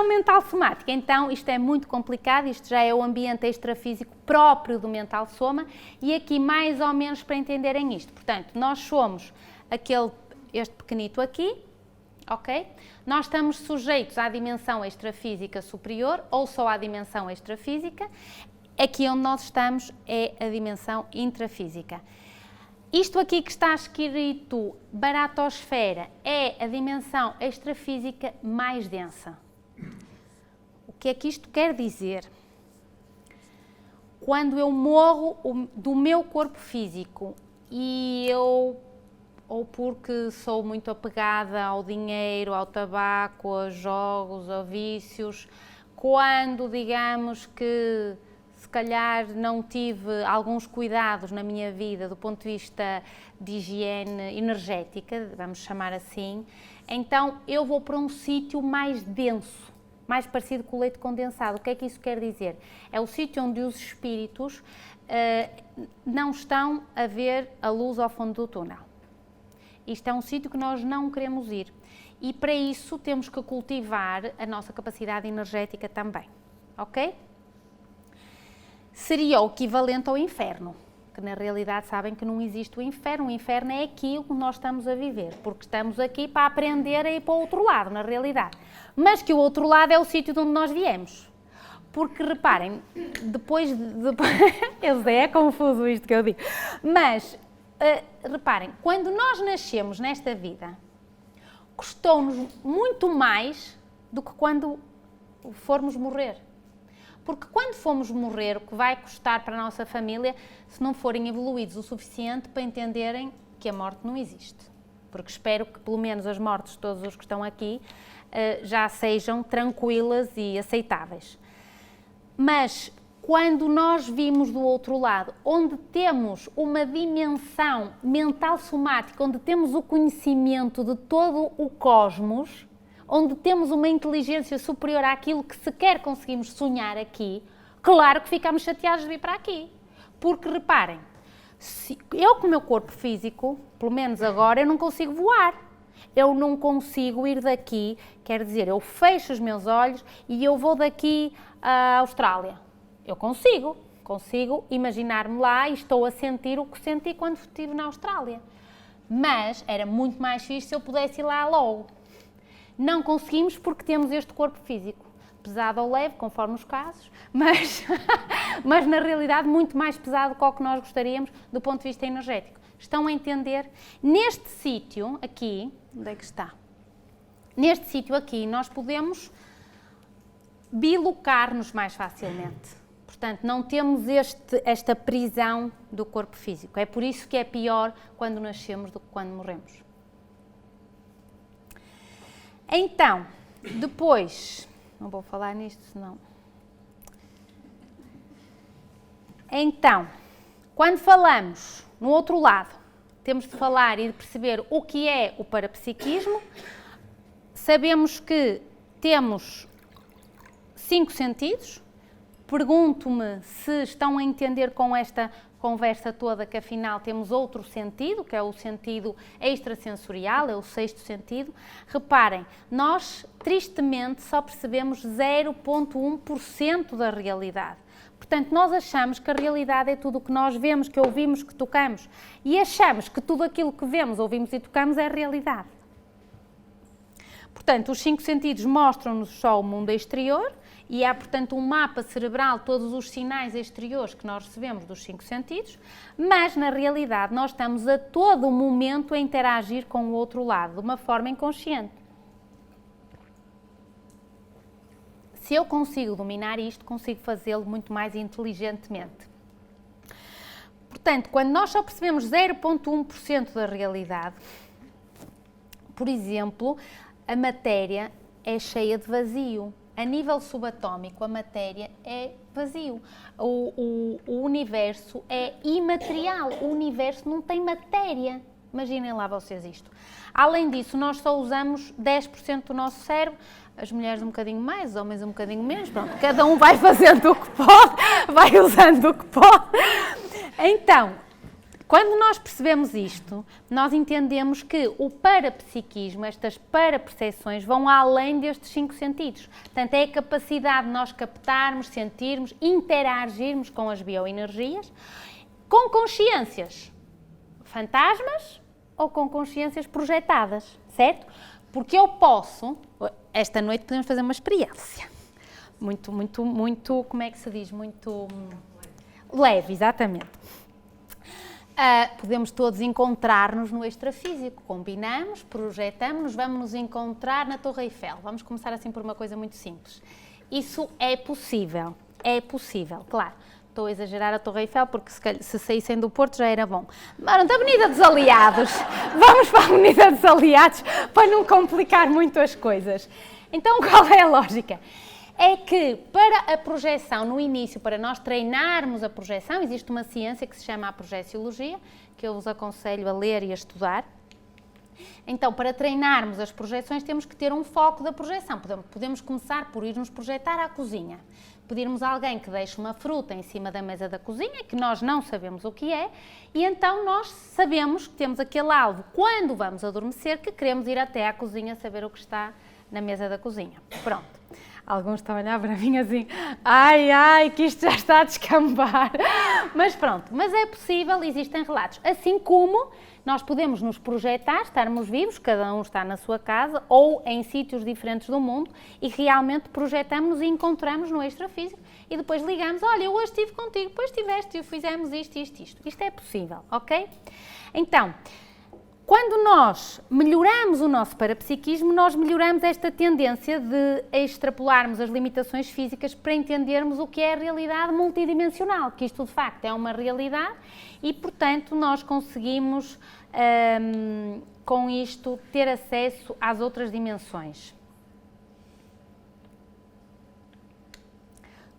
mental somática, então isto é muito complicado, isto já é o ambiente extrafísico próprio do mental soma, e aqui mais ou menos para entenderem isto, portanto, nós somos este pequenito aqui, ok? Nós estamos sujeitos à dimensão extrafísica superior ou só à dimensão extrafísica. Aqui onde nós estamos é a dimensão intrafísica. Isto aqui que está escrito baratosfera é a dimensão extrafísica mais densa. O que é que isto quer dizer? Quando eu morro do meu corpo físico e eu, ou porque sou muito apegada ao dinheiro, ao tabaco, aos jogos, a vícios, quando digamos que se calhar não tive alguns cuidados na minha vida do ponto de vista de higiene energética, vamos chamar assim, então eu vou para um sítio mais denso, mais parecido com o leite condensado. O que é que isso quer dizer? É o sítio onde os espíritos não estão a ver a luz ao fundo do túnel. Isto é um sítio que nós não queremos ir e para isso temos que cultivar a nossa capacidade energética também, ok? Seria o equivalente ao inferno, que na realidade sabem que não existe o inferno é aqui onde nós estamos a viver, porque estamos aqui para aprender a ir para o outro lado, na realidade. Mas que o outro lado é o sítio de onde nós viemos. Porque reparem, depois eu sei, é confuso isto que eu digo, mas reparem, quando nós nascemos nesta vida, custou-nos muito mais do que quando formos morrer. Porque quando formos morrer, o que vai custar para a nossa família, se não forem evoluídos o suficiente para entenderem que a morte não existe. Porque espero que pelo menos as mortes de todos os que estão aqui já sejam tranquilas e aceitáveis. Mas quando nós vimos do outro lado, onde temos uma dimensão mental somática, onde temos o conhecimento de todo o cosmos, onde temos uma inteligência superior àquilo que sequer conseguimos sonhar aqui, claro que ficamos chateados de vir para aqui. Porque, reparem, Eu com o meu corpo físico, pelo menos agora, eu não consigo voar. Eu não consigo ir daqui, quer dizer, eu fecho os meus olhos e eu vou daqui à Austrália. Eu consigo imaginar-me lá e estou a sentir o que senti quando estive na Austrália. Mas era muito mais fixe se eu pudesse ir lá logo. Não conseguimos porque temos este corpo físico, pesado ou leve, conforme os casos, mas na realidade muito mais pesado do que o que nós gostaríamos do ponto de vista energético. Estão a entender? Neste sítio aqui, onde é que está? Neste sítio aqui nós podemos bilocar-nos mais facilmente. Portanto, não temos esta prisão do corpo físico. É por isso que é pior quando nascemos do que quando morremos. Então, depois, não vou falar nisto senão. Então, quando falamos no outro lado, temos de falar e de perceber o que é o parapsiquismo. Sabemos que temos 5 sentidos. Pergunto-me se estão a entender com esta conversa toda que afinal temos outro sentido, que é o sentido extrasensorial, é o 6º sentido. Reparem, nós tristemente só percebemos 0,1% da realidade. Portanto, nós achamos que a realidade é tudo o que nós vemos, que ouvimos, que tocamos. E achamos que tudo aquilo que vemos, ouvimos e tocamos é a realidade. Portanto, os 5 sentidos mostram-nos só o mundo exterior e há, portanto, um mapa cerebral, todos os sinais exteriores que nós recebemos dos 5 sentidos, mas, na realidade, nós estamos a todo momento a interagir com o outro lado, de uma forma inconsciente. Se eu consigo dominar isto, consigo fazê-lo muito mais inteligentemente. Portanto, quando nós só percebemos 0,1% da realidade, por exemplo, a matéria é cheia de vazio. A nível subatómico, a matéria é vazio. O universo é imaterial. O universo não tem matéria. Imaginem lá vocês isto. Além disso, nós só usamos 10% do nosso cérebro. As mulheres um bocadinho mais, os homens um bocadinho menos. Pronto, cada um vai fazendo o que pode, vai usando o que pode. Então, quando nós percebemos isto, nós entendemos que o parapsiquismo, estas parapercepções, vão além destes 5 sentidos. Portanto, é a capacidade de nós captarmos, sentirmos, interagirmos com as bioenergias, com consciências fantasmas ou com consciências projetadas, certo? Porque eu posso, esta noite podemos fazer uma experiência. Muito, como é que se diz? Muito leve, exatamente. Podemos todos encontrar-nos no extrafísico, combinamos, projetamos-nos, vamos nos encontrar na Torre Eiffel. Vamos começar assim por uma coisa muito simples. Isso é possível, claro. Estou a exagerar a Torre Eiffel porque se saíssem do Porto já era bom. Mas da Avenida dos Aliados, vamos para a Avenida dos Aliados para não complicar muito as coisas. Então qual é a lógica? É que para a projeção, no início, para nós treinarmos a projeção, existe uma ciência que se chama a projeciologia, que eu vos aconselho a ler e a estudar. Então, para treinarmos as projeções, temos que ter um foco da projeção. Podemos começar por ir nos projetar à cozinha. Pedirmos a alguém que deixe uma fruta em cima da mesa da cozinha, que nós não sabemos o que é, e então nós sabemos que temos aquele alvo, quando vamos adormecer, que queremos ir até à cozinha saber o que está na mesa da cozinha. Pronto. Alguns estão a olhar para mim assim, ai, que isto já está a descambar. Mas pronto, mas é possível, existem relatos. Assim como nós podemos nos projetar, estarmos vivos, cada um está na sua casa ou em sítios diferentes do mundo e realmente projetamos-nos e encontramos no extrafísico e depois ligamos, olha, eu hoje estive contigo, depois estiveste e fizemos isto. Isto é possível, ok? Então, quando nós melhoramos o nosso parapsiquismo, nós melhoramos esta tendência de extrapolarmos as limitações físicas para entendermos o que é a realidade multidimensional, que isto de facto é uma realidade e, portanto, nós conseguimos, com isto, ter acesso às outras dimensões.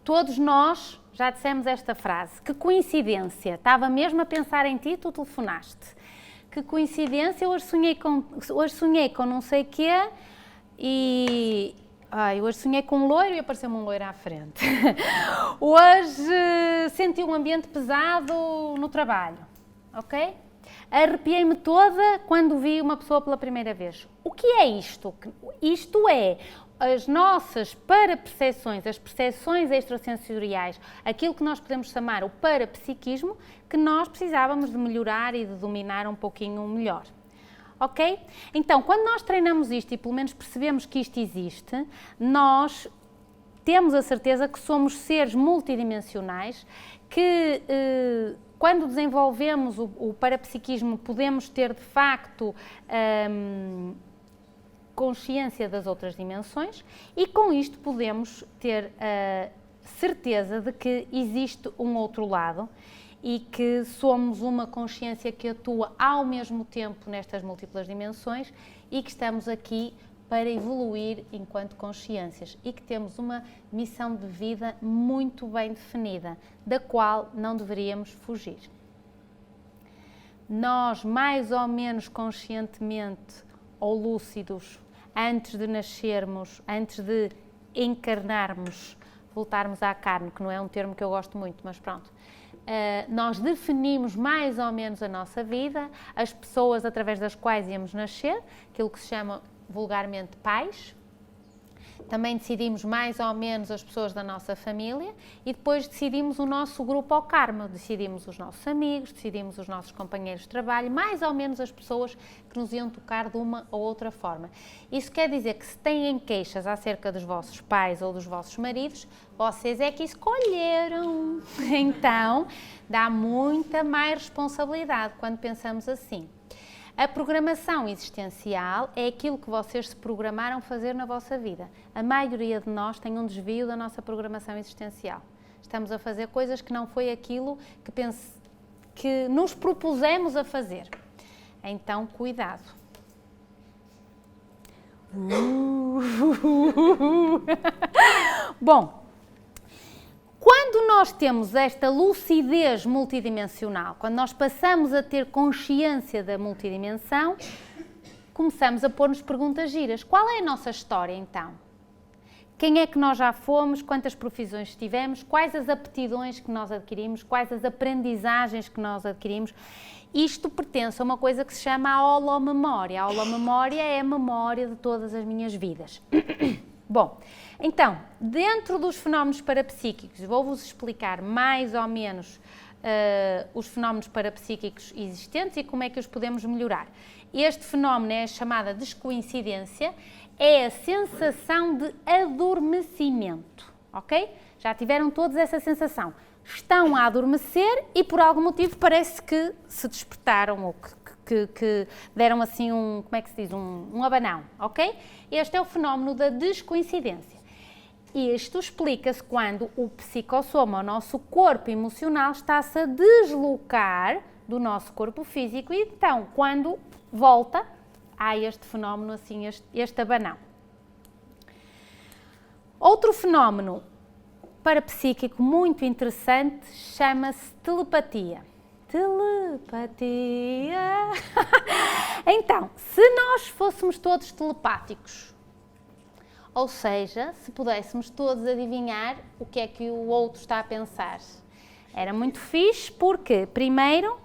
Todos nós já dissemos esta frase, que coincidência, estava mesmo a pensar em ti, tu telefonaste. Que coincidência, hoje sonhei com não sei o quê e... hoje sonhei com um loiro e apareceu-me um loiro à frente. Hoje senti um ambiente pesado no trabalho. ok? Arrepiei-me toda quando vi uma pessoa pela primeira vez. O que é isto? Isto é as nossas parapercepções, as percepções extrasensoriais, aquilo que nós podemos chamar o parapsiquismo, que nós precisávamos de melhorar e de dominar um pouquinho melhor. Ok? Então, quando nós treinamos isto e pelo menos percebemos que isto existe, nós temos a certeza que somos seres multidimensionais, que quando desenvolvemos o parapsiquismo podemos ter de facto consciência das outras dimensões e com isto podemos ter a certeza de que existe um outro lado e que somos uma consciência que atua ao mesmo tempo nestas múltiplas dimensões e que estamos aqui para evoluir enquanto consciências e que temos uma missão de vida muito bem definida, da qual não deveríamos fugir. Nós, mais ou menos conscientemente ou lúcidos, antes de nascermos, antes de encarnarmos, voltarmos à carne, que não é um termo que eu gosto muito, mas pronto, nós definimos mais ou menos a nossa vida, as pessoas através das quais íamos nascer, aquilo que se chama vulgarmente pais. Também decidimos mais ou menos as pessoas da nossa família e depois decidimos o nosso grupo ao karma, decidimos os nossos amigos, decidimos os nossos companheiros de trabalho, mais ou menos as pessoas que nos iam tocar de uma ou outra forma. Isso quer dizer que se têm queixas acerca dos vossos pais ou dos vossos maridos, vocês é que escolheram. Então, dá muita mais responsabilidade quando pensamos assim. A programação existencial é aquilo que vocês se programaram fazer na vossa vida. A maioria de nós tem um desvio da nossa programação existencial. Estamos a fazer coisas que não foi aquilo que nos propusemos a fazer. Então, cuidado. Bom, quando nós temos esta lucidez multidimensional, quando nós passamos a ter consciência da multidimensão, começamos a pôr-nos perguntas giras. Qual é a nossa história, então? Quem é que nós já fomos? Quantas profissões tivemos? Quais as aptidões que nós adquirimos? Quais as aprendizagens que nós adquirimos? Isto pertence a uma coisa que se chama a holomemória. A holomemória é a memória de todas as minhas vidas. Bom, então, dentro dos fenómenos parapsíquicos, vou-vos explicar mais ou menos os fenómenos parapsíquicos existentes e como é que os podemos melhorar. Este fenómeno é a chamada descoincidência, é a sensação de adormecimento, ok? Já tiveram todos essa sensação. Estão a adormecer e por algum motivo parece que se despertaram ou que deram assim como é que se diz, um abanão, ok? Este é o fenómeno da descoincidência. Isto explica-se quando o psicossoma, o nosso corpo emocional, está-se a deslocar do nosso corpo físico e então, quando volta, há este fenómeno assim, este abanão. Outro fenómeno parapsíquico muito interessante chama-se telepatia. Telepatia. Então, se nós fôssemos todos telepáticos, ou seja, se pudéssemos todos adivinhar o que é que o outro está a pensar, era muito fixe porque, primeiro,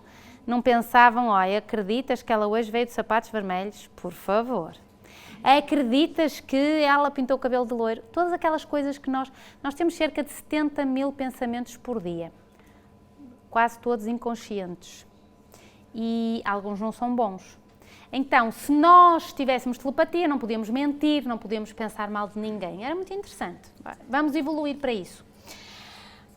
não pensavam, olha, acreditas que ela hoje veio de sapatos vermelhos? Por favor. Acreditas que ela pintou o cabelo de loiro? Todas aquelas coisas que nós temos cerca de 70 mil pensamentos por dia. Quase todos inconscientes. E alguns não são bons. Então, se nós tivéssemos telepatia, não podíamos mentir, não podíamos pensar mal de ninguém. Era muito interessante. Vamos evoluir para isso.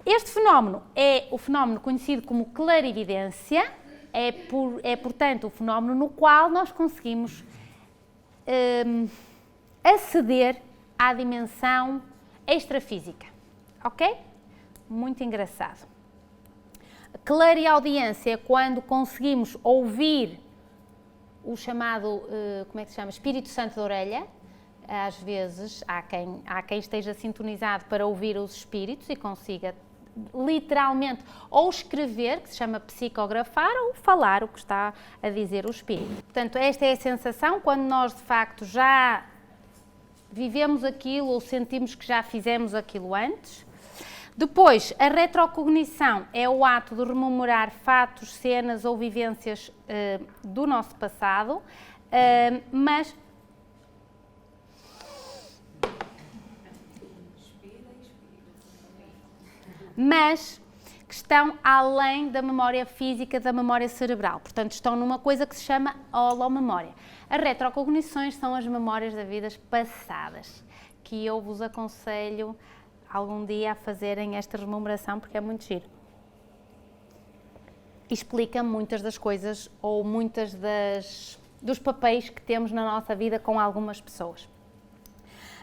Este fenómeno é o fenómeno conhecido como clarividência. É portanto, o fenómeno no qual nós conseguimos aceder à dimensão extrafísica. Ok? Muito engraçado. Clareaudiência é quando conseguimos ouvir o chamado, como é que se chama? Espírito Santo da orelha. Às vezes há quem esteja sintonizado para ouvir os espíritos e consiga literalmente ou escrever, que se chama psicografar, ou falar o que está a dizer o espírito. Portanto, esta é a sensação quando nós de facto já vivemos aquilo ou sentimos que já fizemos aquilo antes. Depois, a retrocognição é o ato de rememorar fatos, cenas ou vivências do nosso passado, mas que estão além da memória física, da memória cerebral. Portanto, estão numa coisa que se chama holomemória. As retrocognições são as memórias das vidas passadas, que eu vos aconselho algum dia a fazerem esta rememoração, porque é muito giro. Explica muitas das coisas ou muitas dos papéis que temos na nossa vida com algumas pessoas.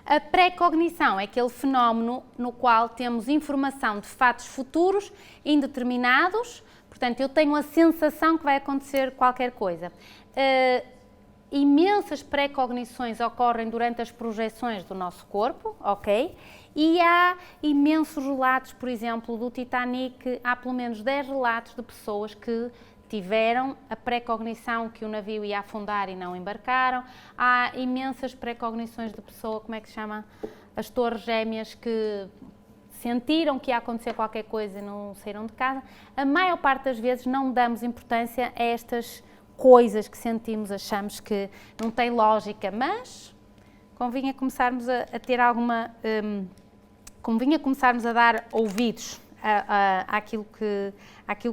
A pré-cognição é aquele fenómeno no qual temos informação de fatos futuros indeterminados, portanto, eu tenho a sensação que vai acontecer qualquer coisa. Imensas pré-cognições ocorrem durante as projeções do nosso corpo, ok? E há imensos relatos, por exemplo, do Titanic, há pelo menos 10 relatos de pessoas que tiveram a pré-cognição que o navio ia afundar e não embarcaram. Há imensas pré-cognições de pessoa, como é que se chama? As torres gêmeas, que sentiram que ia acontecer qualquer coisa e não saíram de casa. A maior parte das vezes não damos importância a estas coisas que sentimos, achamos que não tem lógica, mas convinha começarmos a ter alguma... convinha começarmos a dar ouvidos àquilo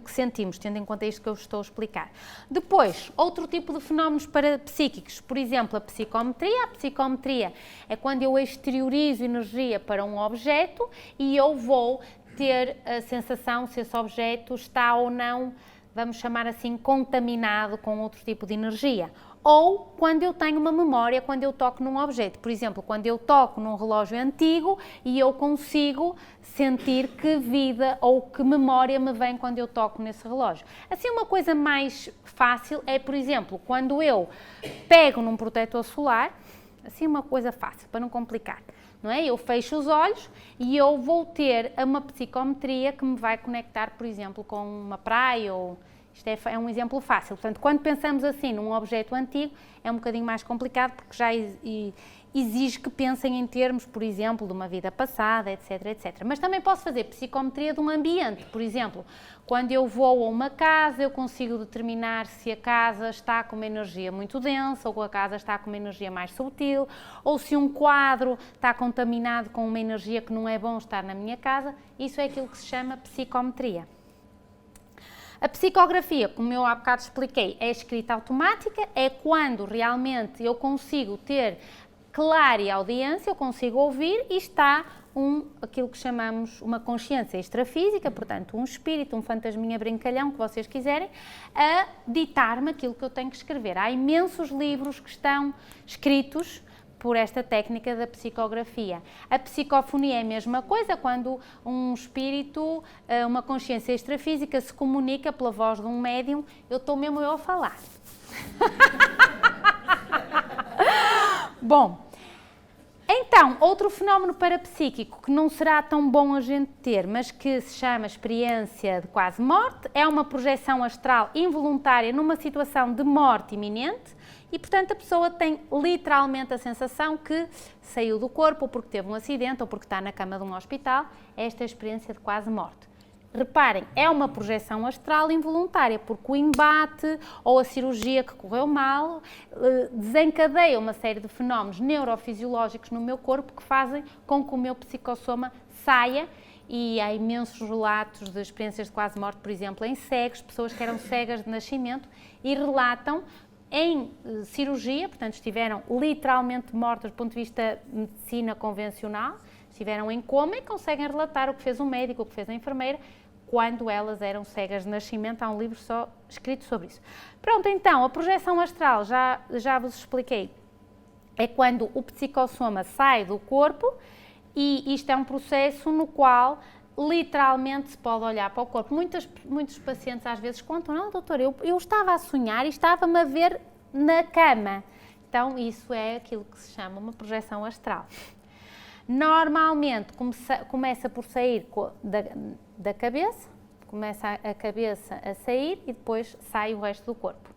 que sentimos, tendo em conta isto que eu estou a explicar. Depois, outro tipo de fenómenos parapsíquicos, por exemplo, a psicometria. A psicometria é quando eu exteriorizo energia para um objeto e eu vou ter a sensação se esse objeto está ou não, vamos chamar assim, contaminado com outro tipo de energia. Ou quando eu tenho uma memória, quando eu toco num objeto. Por exemplo, quando eu toco num relógio antigo e eu consigo sentir que vida ou que memória me vem quando eu toco nesse relógio. Assim, uma coisa mais fácil é, por exemplo, quando eu pego num protetor solar, assim uma coisa fácil, para não complicar, não é? Eu fecho os olhos e eu vou ter uma psicometria que me vai conectar, por exemplo, com uma praia ou... Isto é um exemplo fácil. Portanto, quando pensamos assim num objeto antigo, é um bocadinho mais complicado, porque já exige que pensem em termos, por exemplo, de uma vida passada, etc, etc. Mas também posso fazer psicometria de um ambiente. Por exemplo, quando eu vou a uma casa, eu consigo determinar se a casa está com uma energia muito densa, ou a casa está com uma energia mais sutil, ou se um quadro está contaminado com uma energia que não é bom estar na minha casa. Isso é aquilo que se chama psicometria. A psicografia, como eu há bocado expliquei, é escrita automática, é quando realmente eu consigo ter clara audiência, eu consigo ouvir e está aquilo que chamamos uma consciência extrafísica, portanto um espírito, um fantasminha brincalhão, que vocês quiserem, a ditar-me aquilo que eu tenho que escrever. Há imensos livros que estão escritos por esta técnica da psicografia. A psicofonia é a mesma coisa, quando um espírito, uma consciência extrafísica se comunica pela voz de um médium, eu estou mesmo eu a falar. Bom, então, outro fenómeno parapsíquico que não será tão bom a gente ter, mas que se chama experiência de quase morte, é uma projeção astral involuntária numa situação de morte iminente. E, portanto, a pessoa tem literalmente a sensação que saiu do corpo, ou porque teve um acidente, ou porque está na cama de um hospital. Esta é a experiência de quase morte. Reparem, é uma projeção astral involuntária, porque o embate ou a cirurgia que correu mal desencadeia uma série de fenómenos neurofisiológicos no meu corpo que fazem com que o meu psicossoma saia. E há imensos relatos de experiências de quase morte, por exemplo, em cegos, pessoas que eram cegas de nascimento e relatam em cirurgia, portanto estiveram literalmente mortas do ponto de vista de medicina convencional, estiveram em coma e conseguem relatar o que fez o médico, o que fez a enfermeira, quando elas eram cegas de nascimento. Há um livro só escrito sobre isso. Pronto, então, a projeção astral, já vos expliquei, é quando o psicossoma sai do corpo e isto é um processo no qual literalmente se pode olhar para o corpo. Muitos pacientes às vezes contam, não, doutor, eu estava a sonhar e estava-me a ver na cama. Então, isso é aquilo que se chama uma projeção astral. Normalmente começa por sair da cabeça, começa a cabeça a sair e depois sai o resto do corpo.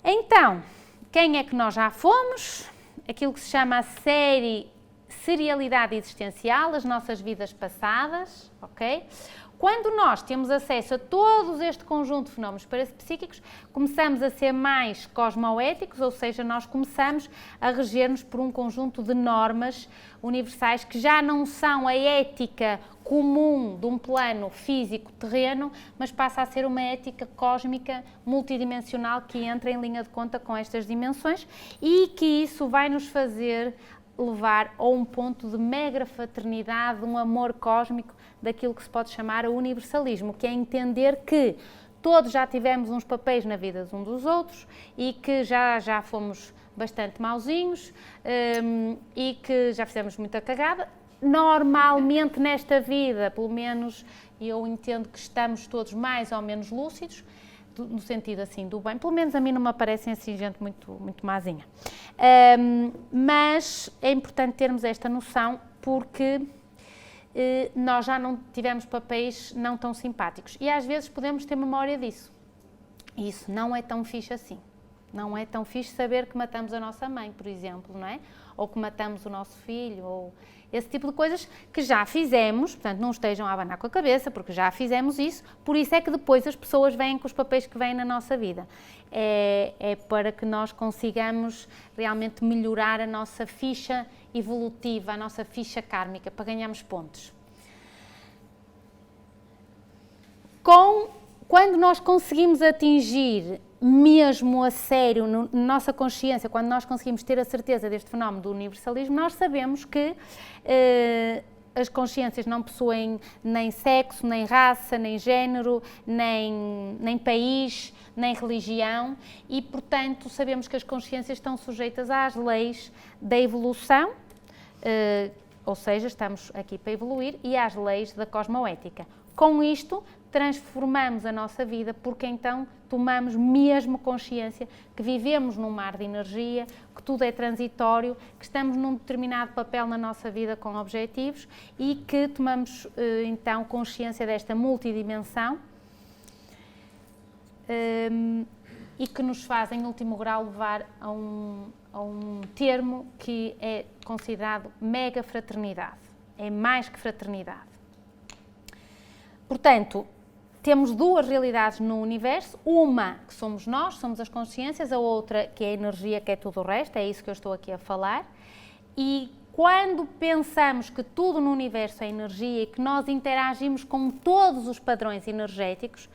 Então, quem é que nós já fomos? Aquilo que se chama a série serialidade existencial, as nossas vidas passadas, ok? Quando nós temos acesso a todo este conjunto de fenómenos parapsíquicos, começamos a ser mais cosmoéticos, ou seja, nós começamos a reger-nos por um conjunto de normas universais que já não são a ética comum de um plano físico terreno, mas passa a ser uma ética cósmica multidimensional que entra em linha de conta com estas dimensões e que isso vai nos fazer levar a um ponto de mega fraternidade, um amor cósmico daquilo que se pode chamar o universalismo, que é entender que todos já tivemos uns papéis na vida de uns dos outros e que já fomos bastante mauzinhos e que já fizemos muita cagada. Normalmente nesta vida, pelo menos eu entendo que estamos todos mais ou menos lúcidos, no sentido assim do bem, pelo menos a mim não me aparecem assim gente muito mazinha. Mas é importante termos esta noção porque nós já não tivemos papéis não tão simpáticos e às vezes podemos ter memória disso. E isso não é tão fixe assim. Não é tão fixe saber que matamos a nossa mãe, por exemplo, não é? Ou que matamos o nosso filho, ou esse tipo de coisas que já fizemos, portanto não estejam a abanar com a cabeça, porque já fizemos isso, por isso é que depois as pessoas vêm com os papéis que vêm na nossa vida. É para que nós consigamos realmente melhorar a nossa ficha evolutiva, a nossa ficha kármica, para ganharmos pontos. Quando nós conseguimos atingir mesmo a sério, na nossa consciência, quando nós conseguimos ter a certeza deste fenómeno do universalismo, nós sabemos que as consciências não possuem nem sexo, nem raça, nem género, nem país, nem religião e, portanto, sabemos que as consciências estão sujeitas às leis da evolução, ou seja, estamos aqui para evoluir, e às leis da cosmoética. Com isto, transformamos a nossa vida porque então tomamos mesmo consciência que vivemos num mar de energia, que tudo é transitório, que estamos num determinado papel na nossa vida com objetivos e que tomamos então consciência desta multidimensão e que nos faz, em último grau, levar a um termo que é considerado mega fraternidade. É mais que fraternidade. Portanto, temos duas realidades no universo, uma que somos nós, somos as consciências, a outra que é a energia, que é tudo o resto, é isso que eu estou aqui a falar. E quando pensamos que tudo no universo é energia e que nós interagimos com todos os padrões energéticos,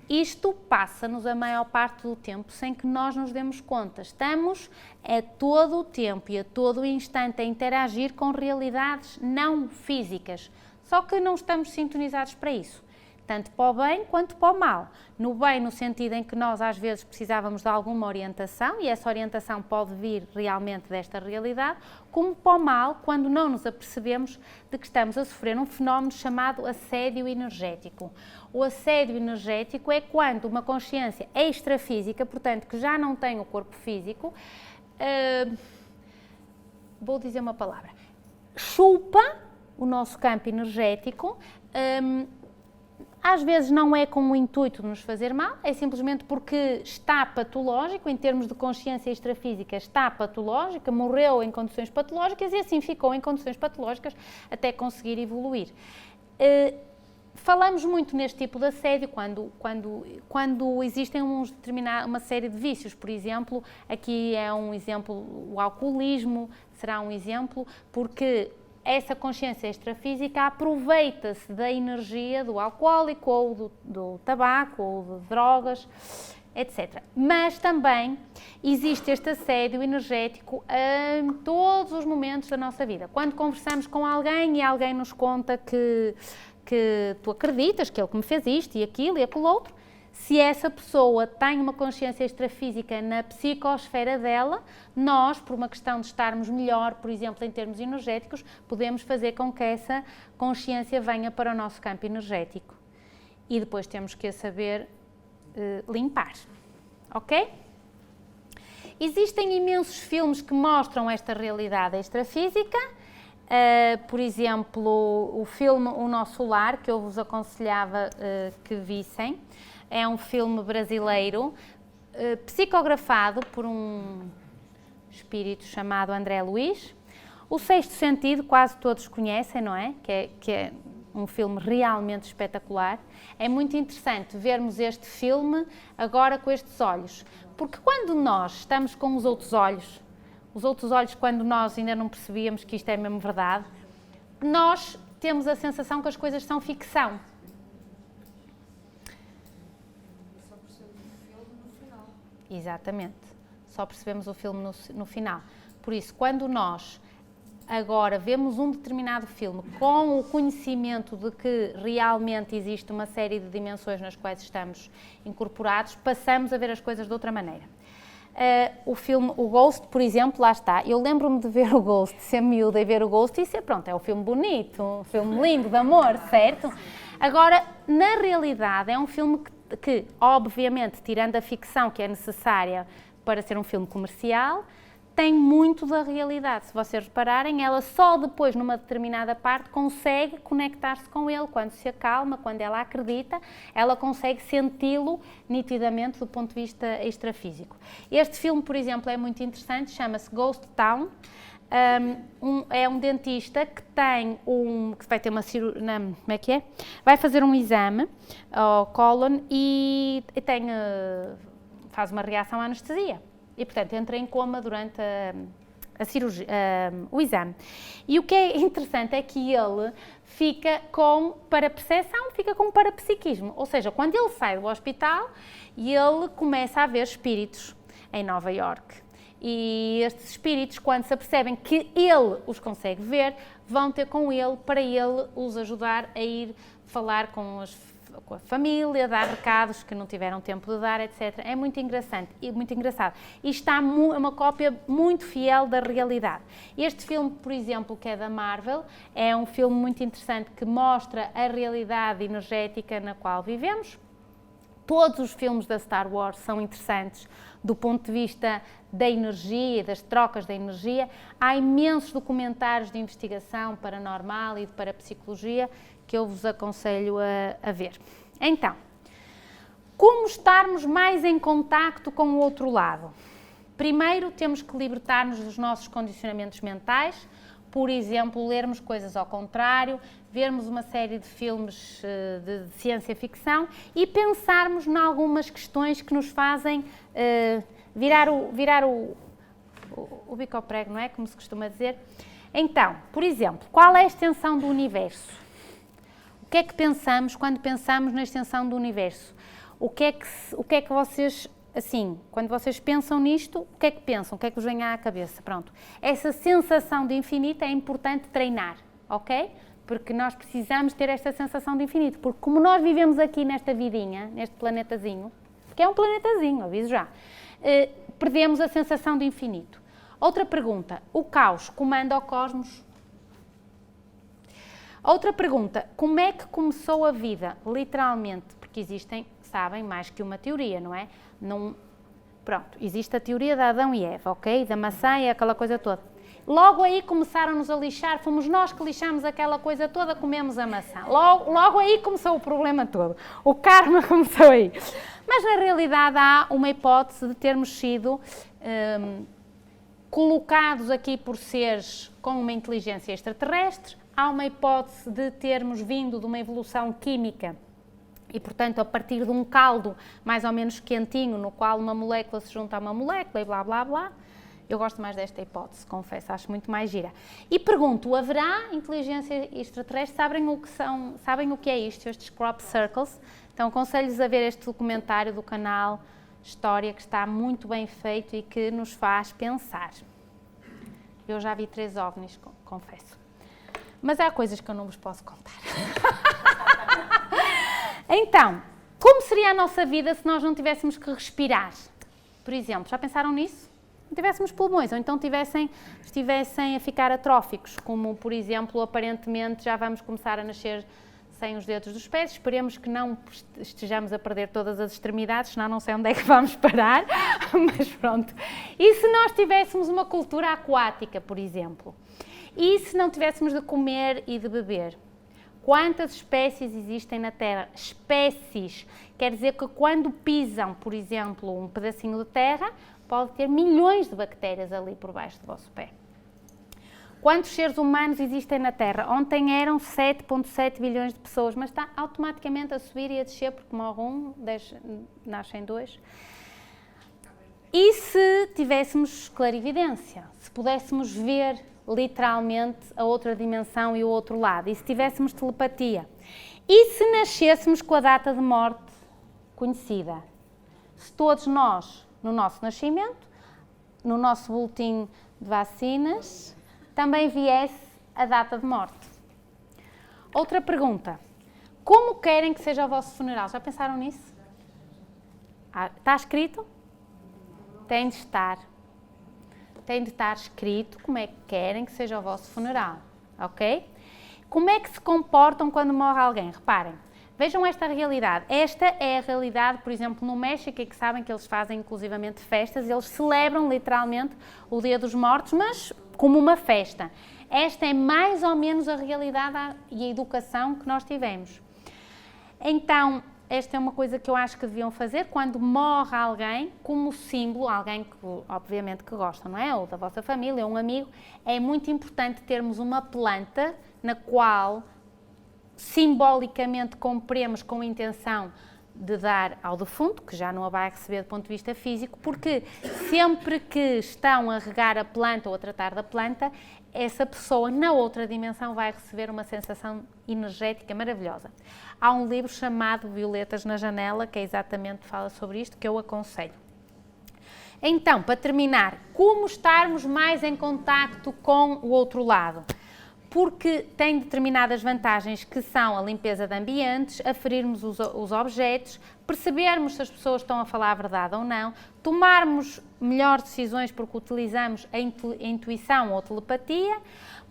isto passa-nos a maior parte do tempo sem que nós nos demos conta. Estamos a todo o tempo e a todo o instante a interagir com realidades não físicas, só que não estamos sintonizados para isso. Tanto para o bem quanto para o mal. No bem, no sentido em que nós às vezes precisávamos de alguma orientação, e essa orientação pode vir realmente desta realidade, como para o mal, quando não nos apercebemos de que estamos a sofrer um fenómeno chamado assédio energético. O assédio energético é quando uma consciência extrafísica, portanto que já não tem o corpo físico, vou dizer uma palavra, chupa o nosso campo energético. Às vezes não é com o intuito de nos fazer mal, é simplesmente porque está patológico, em termos de consciência extrafísica, está patológica, morreu em condições patológicas e assim ficou em condições patológicas até conseguir evoluir. Falamos muito neste tipo de assédio quando existem uma série de vícios, por exemplo, aqui é um exemplo, o alcoolismo será um exemplo, porque essa consciência extrafísica aproveita-se da energia do alcoólico ou do tabaco ou de drogas, etc. Mas também existe este assédio energético em todos os momentos da nossa vida. Quando conversamos com alguém e alguém nos conta que tu acreditas que ele que me fez isto e aquilo e aquilo outro, se essa pessoa tem uma consciência extrafísica na psicosfera dela, nós, por uma questão de estarmos melhor, por exemplo, em termos energéticos, podemos fazer com que essa consciência venha para o nosso campo energético. E depois temos que saber limpar, ok? Existem imensos filmes que mostram esta realidade extrafísica. Por exemplo, o filme O Nosso Lar, que eu vos aconselhava que vissem. É um filme brasileiro, psicografado por um espírito chamado André Luiz, O Sexto Sentido, quase todos conhecem, não é? Que é um filme realmente espetacular. É muito interessante vermos este filme agora com estes olhos, porque quando nós estamos com os outros olhos quando nós ainda não percebíamos que isto é mesmo verdade, nós temos a sensação que as coisas são ficção.
Só percebemos o filme no final.
Exatamente, só percebemos o filme no final. Por isso, quando nós agora vemos um determinado filme com o conhecimento de que realmente existe uma série de dimensões nas quais estamos incorporados, passamos a ver as coisas de outra maneira. O filme, o Ghost, por exemplo, lá está. Eu lembro-me de ver o Ghost, de ser miúda e ver o Ghost e ser, pronto, é um filme bonito, um filme lindo, de amor, certo? Agora, na realidade, é um filme que obviamente, tirando a ficção que é necessária para ser um filme comercial, tem muito da realidade. Se vocês repararem, ela só depois, numa determinada parte, consegue conectar-se com ele. Quando se acalma, quando ela acredita, ela consegue senti-lo nitidamente do ponto de vista extrafísico. Este filme, por exemplo, é muito interessante, chama-se Ghost Town. É um dentista que que vai ter uma cirurgia, como é que é? Vai fazer um exame ao cólon e faz uma reação à anestesia. E, portanto, entra em coma durante a cirurgia, o exame. E o que é interessante é que ele fica com parapercepção, fica com parapsiquismo. Ou seja, quando ele sai do hospital, ele começa a ver espíritos em Nova Iorque. E estes espíritos, quando se apercebem que ele os consegue ver, vão ter com ele para ele os ajudar a ir falar com a família, dar recados que não tiveram tempo de dar, etc. É muito interessante e muito engraçado. E está uma cópia muito fiel da realidade. Este filme, por exemplo, que é da Marvel, é um filme muito interessante que mostra a realidade energética na qual vivemos. Todos os filmes da Star Wars são interessantes do ponto de vista da energia, das trocas da energia. Há imensos documentários de investigação paranormal e de parapsicologia que eu vos aconselho a ver. Então, como estarmos mais em contacto com o outro lado? Primeiro, temos que libertar-nos dos nossos condicionamentos mentais, por exemplo, lermos coisas ao contrário, vermos uma série de filmes de ciência-ficção e pensarmos em algumas questões que nos fazem virar o bico ao prego, não é? Como se costuma dizer. Então, por exemplo, qual é a extensão do universo? O que é que pensamos quando pensamos na extensão do universo? O que é que vocês, assim, quando vocês pensam nisto, o que é que pensam? O que é que vos vem à cabeça? Pronto. Essa sensação de infinito é importante treinar, ok? Porque nós precisamos ter esta sensação de infinito. Porque como nós vivemos aqui nesta vidinha, neste planetazinho, que é um planetazinho, aviso já, perdemos a sensação de infinito. Outra pergunta, o caos comanda o cosmos? Outra pergunta, como é que começou a vida? Literalmente, porque existem, sabem, mais que uma teoria, não é? Pronto, existe a teoria de Adão e Eva, ok? Da maçã e aquela coisa toda. Logo aí começaram-nos a lixar, fomos nós que lixamos aquela coisa toda, comemos a maçã. Logo aí começou o problema todo. O karma começou aí. Mas na realidade há uma hipótese de termos sido colocados aqui por seres com uma inteligência extraterrestre. Há uma hipótese de termos vindo de uma evolução química e, portanto, a partir de um caldo mais ou menos quentinho, no qual uma molécula se junta a uma molécula e blá, blá, blá. Eu gosto mais desta hipótese, confesso, acho muito mais gira. E pergunto, haverá inteligência extraterrestre? Sabem o que é isto, estes crop circles? Então, aconselho-vos a ver este documentário do canal História, que está muito bem feito e que nos faz pensar. Eu já vi 3 ovnis, confesso. Mas há coisas que eu não vos posso contar. Então, como seria a nossa vida se nós não tivéssemos que respirar? Por exemplo, já pensaram nisso? Não tivéssemos pulmões, ou então estivessem a ficar atróficos, como, por exemplo, aparentemente já vamos começar a nascer sem os dedos dos pés. Esperemos que não estejamos a perder todas as extremidades, senão não sei onde é que vamos parar, mas pronto. E se nós tivéssemos uma cultura aquática, por exemplo? E se não tivéssemos de comer e de beber? Quantas espécies existem na Terra? Espécies. Quer dizer que quando pisam, por exemplo, um pedacinho de terra, pode ter milhões de bactérias ali por baixo do vosso pé. Quantos seres humanos existem na Terra? Ontem eram 7,7 bilhões de pessoas, mas está automaticamente a subir e a descer, porque morre um, nascem dois. E se tivéssemos clarividência? Se pudéssemos ver literalmente a outra dimensão e o outro lado? E se tivéssemos telepatia? E se nascêssemos com a data de morte conhecida? Se todos nós, no nosso nascimento, no nosso boletim de vacinas, também viesse a data de morte. Outra pergunta. Como querem que seja o vosso funeral? Já pensaram nisso? Está escrito? Tem de estar. Tem de estar escrito como é que querem que seja o vosso funeral. Ok? Como é que se comportam quando morre alguém? Reparem. Vejam esta realidade. Esta é a realidade, por exemplo, no México, que sabem que eles fazem inclusivamente festas, eles celebram literalmente o Dia dos Mortos, mas como uma festa. Esta é mais ou menos a realidade e a educação que nós tivemos. Então, esta é uma coisa que eu acho que deviam fazer quando morre alguém, como símbolo, alguém que obviamente que gosta, não é? Ou da vossa família, ou um amigo, é muito importante termos uma planta na qual simbolicamente compremos com a intenção de dar ao defunto, que já não a vai receber do ponto de vista físico, porque sempre que estão a regar a planta ou a tratar da planta, essa pessoa na outra dimensão vai receber uma sensação energética maravilhosa. Há um livro chamado Violetas na Janela, que exatamente fala sobre isto, que eu aconselho. Então, para terminar, como estarmos mais em contacto com o outro lado? Porque tem determinadas vantagens que são a limpeza de ambientes, aferirmos os objetos, percebermos se as pessoas estão a falar a verdade ou não, tomarmos melhores decisões porque utilizamos a intuição ou telepatia.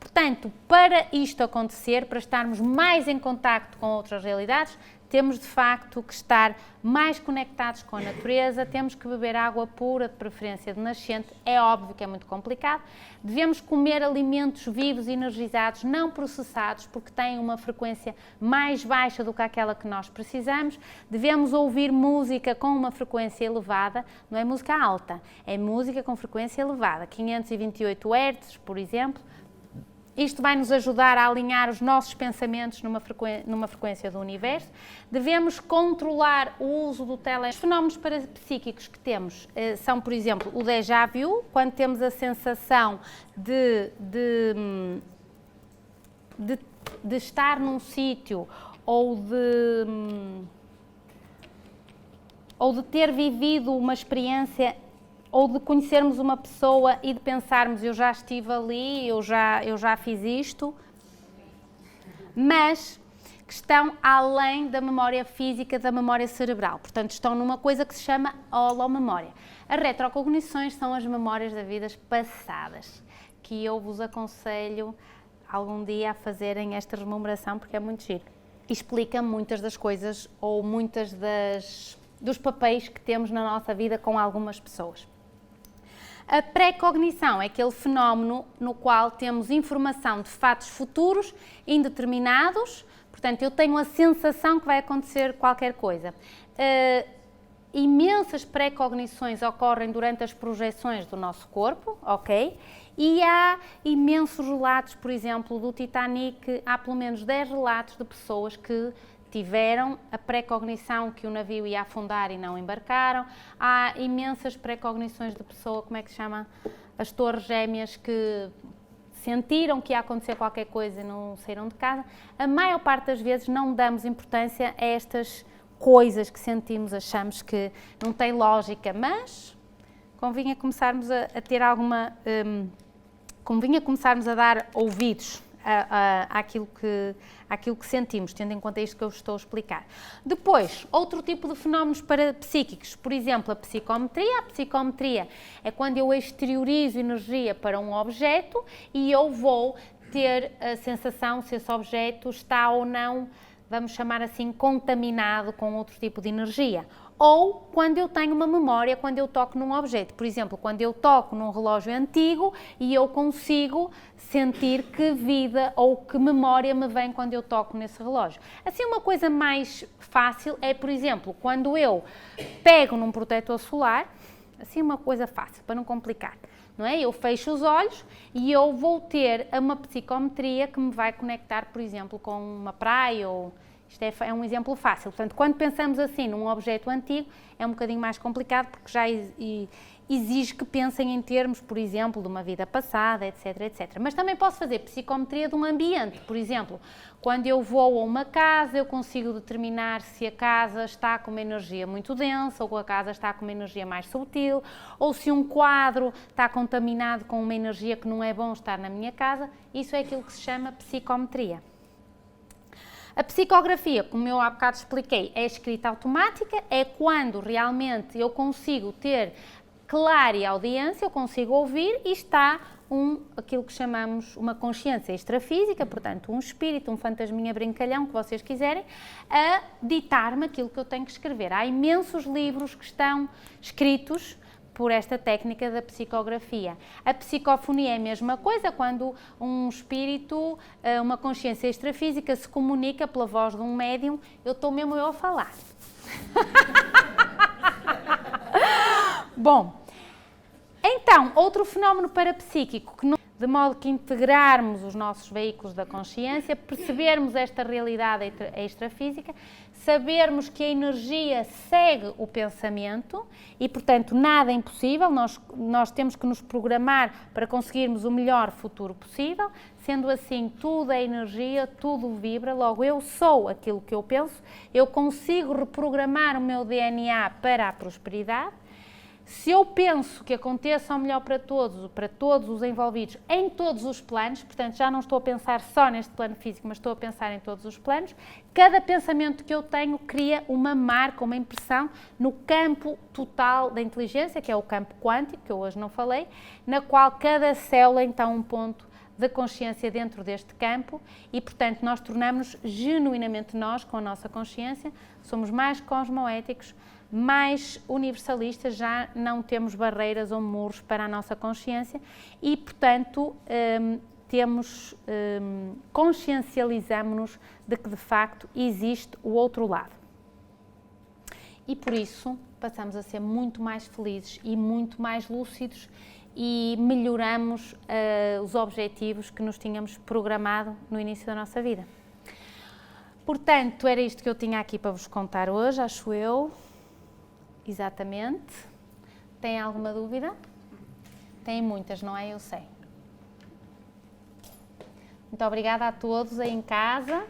Portanto, para isto acontecer, para estarmos mais em contacto com outras realidades, temos de facto que estar mais conectados com a natureza, temos que beber água pura, de preferência de nascente, é óbvio que é muito complicado. Devemos comer alimentos vivos e energizados, não processados, porque têm uma frequência mais baixa do que aquela que nós precisamos. Devemos ouvir música com uma frequência elevada, não é música alta, é música com frequência elevada, 528 Hz, por exemplo. Isto vai nos ajudar a alinhar os nossos pensamentos numa frequência do universo. Devemos controlar o uso do telemóvel. Os fenómenos parapsíquicos que temos são, por exemplo, o déjà vu, quando temos a sensação de estar num sítio ou de ter vivido uma experiência ou de conhecermos uma pessoa e de pensarmos, eu já estive ali, eu já fiz isto, mas que estão além da memória física, da memória cerebral. Portanto, estão numa coisa que se chama holomemória. As retrocognições são as memórias das vidas passadas, que eu vos aconselho algum dia a fazerem esta rememoração, porque é muito giro. Explica muitas das coisas ou muitas dos papéis que temos na nossa vida com algumas pessoas. A pré-cognição é aquele fenómeno no qual temos informação de fatos futuros indeterminados, portanto, eu tenho a sensação que vai acontecer qualquer coisa. Imensas pré-cognições ocorrem durante as projeções do nosso corpo, ok? E há imensos relatos, por exemplo, do Titanic, há pelo menos 10 relatos de pessoas que tiveram a pré-cognição que o navio ia afundar e não embarcaram. Há imensas pré-cognições de pessoa, como é que se chama? As torres gêmeas, que sentiram que ia acontecer qualquer coisa e não saíram de casa. A maior parte das vezes não damos importância a estas coisas que sentimos, achamos que não tem lógica, mas convinha começarmos a ter alguma... convinha começarmos a dar ouvidos àquilo que sentimos, tendo em conta isto que eu estou a explicar. Depois, outro tipo de fenómenos parapsíquicos, por exemplo, a psicometria. A psicometria é quando eu exteriorizo energia para um objeto e eu vou ter a sensação se esse objeto está ou não, vamos chamar assim, contaminado com outro tipo de energia. Ou quando eu tenho uma memória, quando eu toco num objeto. Por exemplo, quando eu toco num relógio antigo e eu consigo sentir que vida ou que memória me vem quando eu toco nesse relógio. Assim, uma coisa mais fácil é, por exemplo, quando eu pego num protetor solar, assim uma coisa fácil, para não complicar. não é? Eu fecho os olhos e eu vou ter uma psicometria que me vai conectar, por exemplo, com uma praia ou... Isto é um exemplo fácil. Portanto, quando pensamos assim num objeto antigo, é um bocadinho mais complicado porque já exige que pensem em termos, por exemplo, de uma vida passada, etc, etc. Mas também posso fazer psicometria de um ambiente. Por exemplo, quando eu vou a uma casa, eu consigo determinar se a casa está com uma energia muito densa ou a casa está com uma energia mais sutil, ou se um quadro está contaminado com uma energia que não é bom estar na minha casa. Isso é aquilo que se chama psicometria. A psicografia, como eu há bocado expliquei, é escrita automática, é quando realmente eu consigo ter clara audiência, eu consigo ouvir e está aquilo que chamamos uma consciência extrafísica, portanto um espírito, um fantasminha brincalhão, que vocês quiserem, a ditar-me aquilo que eu tenho que escrever. Há imensos livros que estão escritos por esta técnica da psicografia. A psicofonia é a mesma coisa, quando um espírito, uma consciência extrafísica se comunica pela voz de um médium, eu estou mesmo eu a falar. Bom, então, outro fenómeno parapsíquico, de modo que integrarmos os nossos veículos da consciência, percebermos esta realidade extrafísica, sabermos que a energia segue o pensamento e, portanto, nada é impossível, nós temos que nos programar para conseguirmos o melhor futuro possível, sendo assim, tudo é energia, tudo vibra, logo eu sou aquilo que eu penso, eu consigo reprogramar o meu DNA para a prosperidade. Se eu penso que aconteça o melhor para todos os envolvidos, em todos os planos, portanto já não estou a pensar só neste plano físico, mas estou a pensar em todos os planos, cada pensamento que eu tenho cria uma marca, uma impressão no campo total da inteligência, que é o campo quântico, que eu hoje não falei, na qual cada célula então um ponto da consciência dentro deste campo e, portanto, nós tornamos-nos genuinamente nós, com a nossa consciência, somos mais cosmoéticos, mais universalistas, já não temos barreiras ou muros para a nossa consciência e, portanto, consciencializamos-nos de que, de facto, existe o outro lado. E, por isso, passamos a ser muito mais felizes e muito mais lúcidos e melhoramos os objetivos que nos tínhamos programado no início da nossa vida. Portanto, era isto que eu tinha aqui para vos contar hoje, acho eu. Exatamente. Tem alguma dúvida? Tem muitas, não é? Eu sei. Muito obrigada a todos aí em casa.